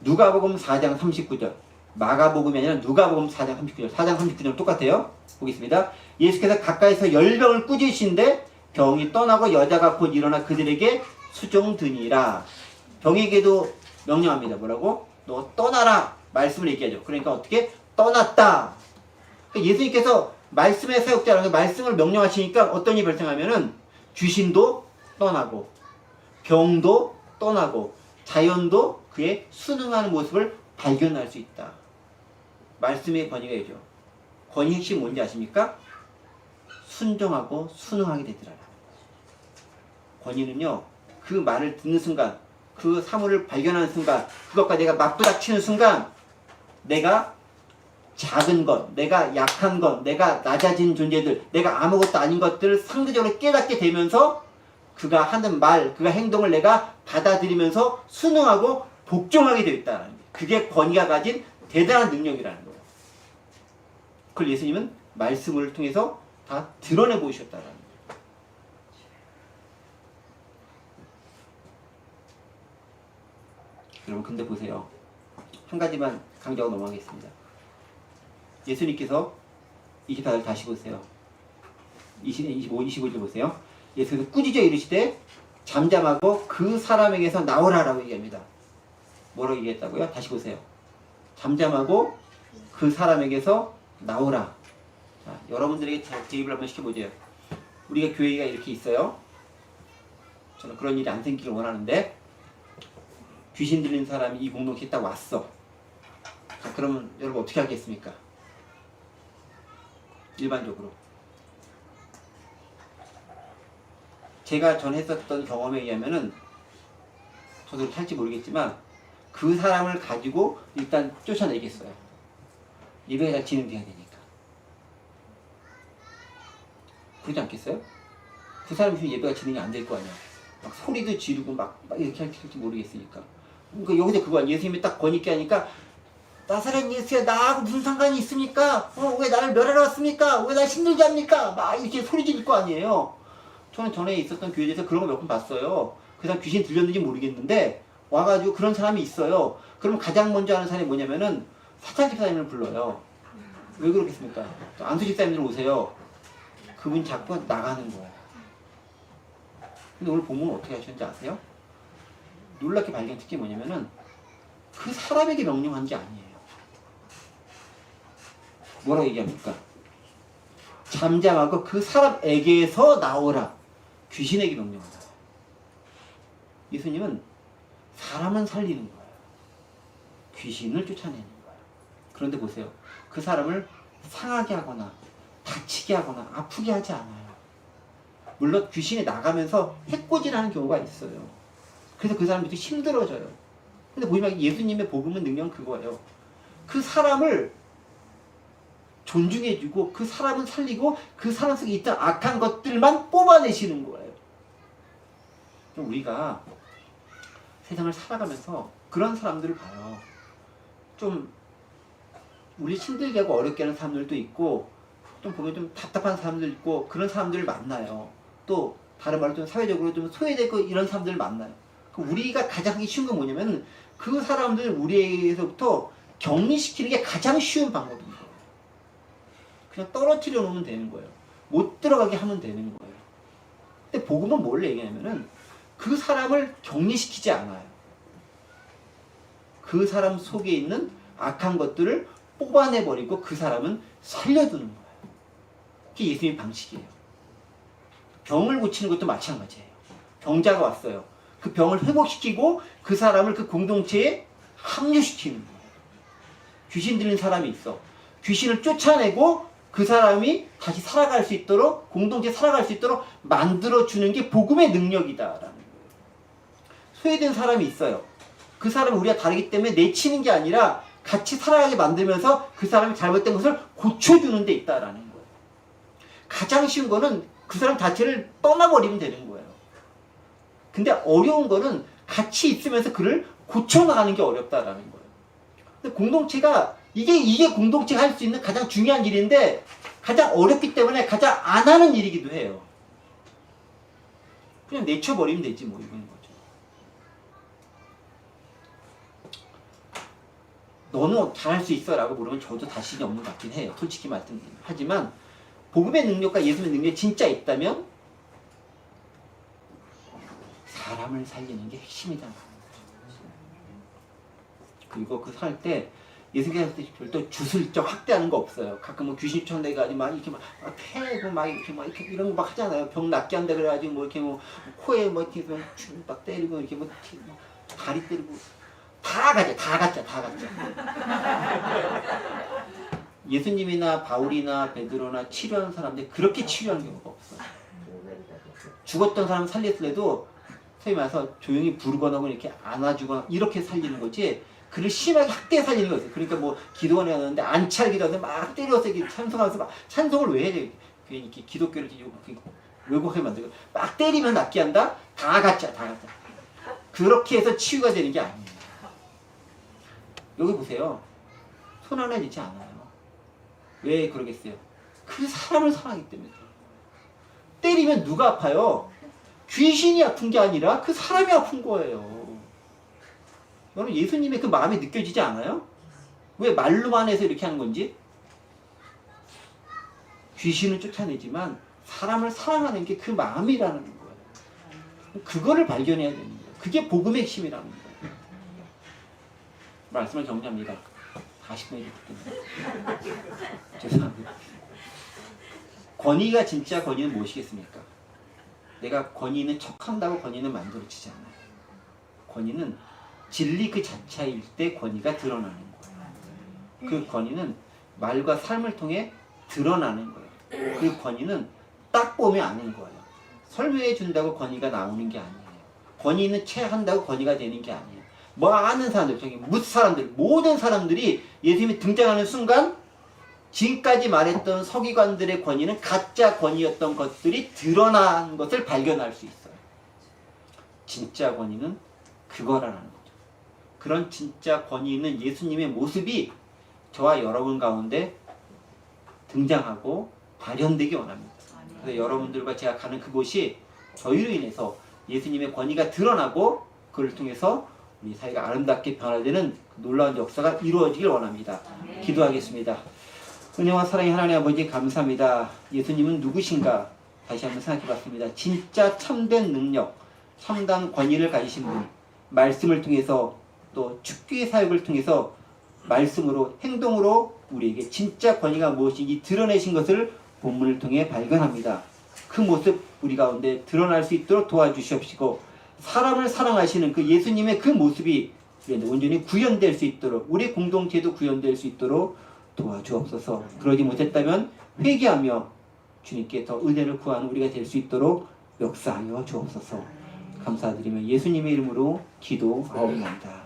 누가복음 4장 39절 마가복음이 아니라 누가복음 4장 39절 4장 39절 똑같아요. 보겠습니다. 예수께서 가까이서 열병을 꾸짖으신데 병이 떠나고 여자가 곧 일어나 그들에게 수종드니라. 병에게도 명령합니다. 뭐라고? 너 떠나라 말씀을 얘기하죠. 그러니까 어떻게? 떠났다. 그러니까 예수님께서 말씀의 사역자라는 말씀을 명령하시니까 어떤 일이 발생하면은 귀신도 떠나고 병도 떠나고 자연도 그의 순응하는 모습을 발견할 수 있다. 말씀의 권위가 이죠. 권위 핵심 뭔지 아십니까? 순종하고 순응하게 되더라. 권위는요, 그 말을 듣는 순간, 그 사물을 발견하는 순간, 그것과 내가 맞부닥치는 순간, 내가 작은 것, 내가 약한 것, 내가 낮아진 존재들, 내가 아무것도 아닌 것들을 상대적으로 깨닫게 되면서 그가 하는 말, 그가 행동을 내가 받아들이면서 순응하고 복종하게 되어 있다는 거예요. 그게 권위가 가진 대단한 능력이라는 거예요. 그걸 예수님은 말씀을 통해서 다 드러내 보이셨다는 거예요. 여러분 근데 보세요. 한 가지만 강조하고 넘어가겠습니다. 예수님께서 24절 다시 보세요. 25, 25절 보세요. 예수께서 꾸짖어 이르시되 잠잠하고 그 사람에게서 나오라라고 얘기합니다. 뭐라고 얘기했다고요? 다시 보세요. 잠잠하고 그 사람에게서 나오라. 자, 여러분들에게 대입을 한번 시켜보죠. 우리가 교회가 이렇게 있어요. 저는 그런 일이 안 생기길 원하는데 귀신 들린 사람이 이 공동체에 딱 왔어. 자, 그러면 여러분 어떻게 하겠습니까? 일반적으로 제가 전 했었던 경험에 의하면은 저도 그렇게 할지 모르겠지만 그 사람을 가지고 일단 쫓아내겠어요. 예배가 잘 진행돼야 되니까. 그러지 않겠어요? 그 사람이 지금 예배가 진행이 안 될 거 아니야. 막 소리도 지르고 막 이렇게 할지 모르겠으니까. 그러니까 여기서 그거 예수님이 딱 권위 있게 하니까 나사렛 예수야 나하고 무슨 상관이 있습니까? 왜 나를 멸하러 왔습니까? 왜 날 힘들게 합니까? 막 이렇게 소리 지를 거 아니에요. 저는 전에 있었던 교회에서 그런 거 몇 번 봤어요. 그 사람 귀신 들렸는지 모르겠는데 와가지고 그런 사람이 있어요. 그럼 가장 먼저 하는 사람이 뭐냐면은 사찬 집사님을 불러요. 왜 그렇겠습니까? 안수 집사님들 오세요. 그분 자꾸 나가는 거예요. 근데 오늘 본문은 어떻게 하셨는지 아세요? 놀랍게 발견 특징이 뭐냐면은 그 사람에게 명령한 게 아니에요. 뭐라고 얘기합니까? 잠잠하고 그 사람에게서 나오라. 귀신에게 명령하다. 예수님은 사람은 살리는 거예요. 귀신을 쫓아내는 거예요. 그런데 보세요. 그 사람을 상하게 하거나 다치게 하거나 아프게 하지 않아요. 물론 귀신이 나가면서 해코지하는 경우가 있어요. 그래서 그 사람들이 힘들어져요. 근데 보시면 예수님의 복음은 능력은 그거예요. 그 사람을 존중해주고 그 사람은 살리고 그 사람 속에 있던 악한 것들만 뽑아내시는 거예요. 좀 우리가 세상을 살아가면서 그런 사람들을 봐요. 좀 우리 힘들게 하고 어렵게 하는 사람들도 있고 좀 보면 좀 답답한 사람들 있고 그런 사람들을 만나요. 또 다른 말로 좀 사회적으로 좀 소외되고 이런 사람들 만나요. 우리가 가장 하기 쉬운 건 뭐냐면 그 사람들 우리에게서부터 격리시키는 게 가장 쉬운 방법입니다. 그냥 떨어뜨려 놓으면 되는 거예요. 못 들어가게 하면 되는 거예요. 근데 복음은 뭘 얘기하냐면은 그 사람을 격리시키지 않아요. 그 사람 속에 있는 악한 것들을 뽑아내버리고 그 사람은 살려두는 거예요. 그게 예수님의 방식이에요. 병을 고치는 것도 마찬가지예요. 병자가 왔어요. 그 병을 회복시키고 그 사람을 그 공동체에 합류시키는 거예요. 귀신 들린 사람이 있어. 귀신을 쫓아내고 그 사람이 다시 살아갈 수 있도록, 공동체에 살아갈 수 있도록 만들어주는 게 복음의 능력이다라는 거예요. 소외된 사람이 있어요. 그 사람은 우리가 다르기 때문에 내치는 게 아니라 같이 살아가게 만들면서 그 사람이 잘못된 것을 고쳐주는 데 있다라는 거예요. 가장 쉬운 거는 그 사람 자체를 떠나버리면 되는 거예요. 근데 어려운 거는 같이 있으면서 그를 고쳐나가는 게 어렵다라는 거예요. 근데 공동체가 이게 공동체가 할 수 있는 가장 중요한 일인데 가장 어렵기 때문에 가장 안 하는 일이기도 해요. 그냥 내쳐버리면 되지 뭐 이건 거죠. 너는 잘할 수 있어 라고 물으면 저도 자신이 없는 것 같긴 해요. 솔직히 말씀드리면. 하지만 복음의 능력과 예수의 능력이 진짜 있다면 사람을 살리는 게 핵심이다. 그리고 그 살 때 예수님께서 별도 주술적 확대하는 거 없어요. 가끔 뭐 귀신 쫓아내가지고 막 이렇게 막 패고 막 이렇게 이런 거 막 하잖아요. 병 낫게 한다 그래가지고 뭐 이렇게 뭐 코에 뭐 이렇게 막 때리고 이렇게 뭐 다리 때리고 다 가짜. 예수님이나 바울이나 베드로나 치료하는 사람들 그렇게 치료하는 경우가 없어요. 죽었던 사람 살렸을 때도 소위 말해서 조용히 부르거나 이렇게 안아주거나 이렇게 살리는 거지 그를 심하게 학대해 살리는 거예요. 그러니까 뭐 기도원에 갔는데 안찰 기도하는데 막 때려서 찬송하면서 막 찬송을 왜 해? 괜히 이렇게 기독교를 이렇게 왜곡하게 만들고 막 때리면 낫게 한다? 다 가짜. 그렇게 해서 치유가 되는 게 아니에요. 여기 보세요. 손 하나 잃지 않아요. 왜 그러겠어요? 그 사람을 사랑하기 때문에. 때리면 누가 아파요? 귀신이 아픈 게 아니라 그 사람이 아픈 거예요. 여러분 예수님의 그 마음이 느껴지지 않아요? 왜 말로만 해서 이렇게 하는 건지? 귀신을 쫓아내지만 사람을 사랑하는 게 그 마음이라는 거예요. 그거를 발견해야 되는 거예요. 그게 복음의 핵심이라는 거예요. 말씀을 정리합니다. 40분이 됐기 때문에. 죄송합니다. 권위가 진짜 권위는 무엇이겠습니까? 내가 권위 있는 척한다고 권위는 만들어지지 않아요. 권위는 진리 그 자체일 때 권위가 드러나는 거예요. 그 권위는 말과 삶을 통해 드러나는 거예요. 그 권위는 딱 보면 아는 거예요. 설명해 준다고 권위가 나오는 게 아니에요. 권위 있는 채 한다고 권위가 되는 게 아니에요. 뭐 아는 사람들, 저기 묻 사람들, 모든 사람들이 예수님이 등장하는 순간 지금까지 말했던 서기관들의 권위는 가짜 권위였던 것들이 드러난 것을 발견할 수 있어요. 진짜 권위는 그거라는 거죠. 그런 진짜 권위 있는 예수님의 모습이 저와 여러분 가운데 등장하고 발현되기 원합니다. 그래서 여러분들과 제가 가는 그곳이 저희로 인해서 예수님의 권위가 드러나고 그를 통해서 우리 사회가 아름답게 변화되는 놀라운 역사가 이루어지길 원합니다. 기도하겠습니다. 은혜와 사랑의 하나님 아버지 감사합니다. 예수님은 누구신가? 다시 한번 생각해봤습니다. 진짜 참된 능력, 참된 권위를 가지신 분, 말씀을 통해서 또 축기의 사역을 통해서 말씀으로 행동으로 우리에게 진짜 권위가 무엇인지 드러내신 것을 본문을 통해 발견합니다. 그 모습 우리 가운데 드러날 수 있도록 도와주시옵시고 사람을 사랑하시는 그 예수님의 그 모습이 온전히 구현될 수 있도록 우리 공동체도 구현될 수 있도록 도와주옵소서. 그러지 못했다면 회개하며 주님께 더 은혜를 구하는 우리가 될 수 있도록 역사하여 주옵소서. 감사드리며 예수님의 이름으로 기도하옵나이다.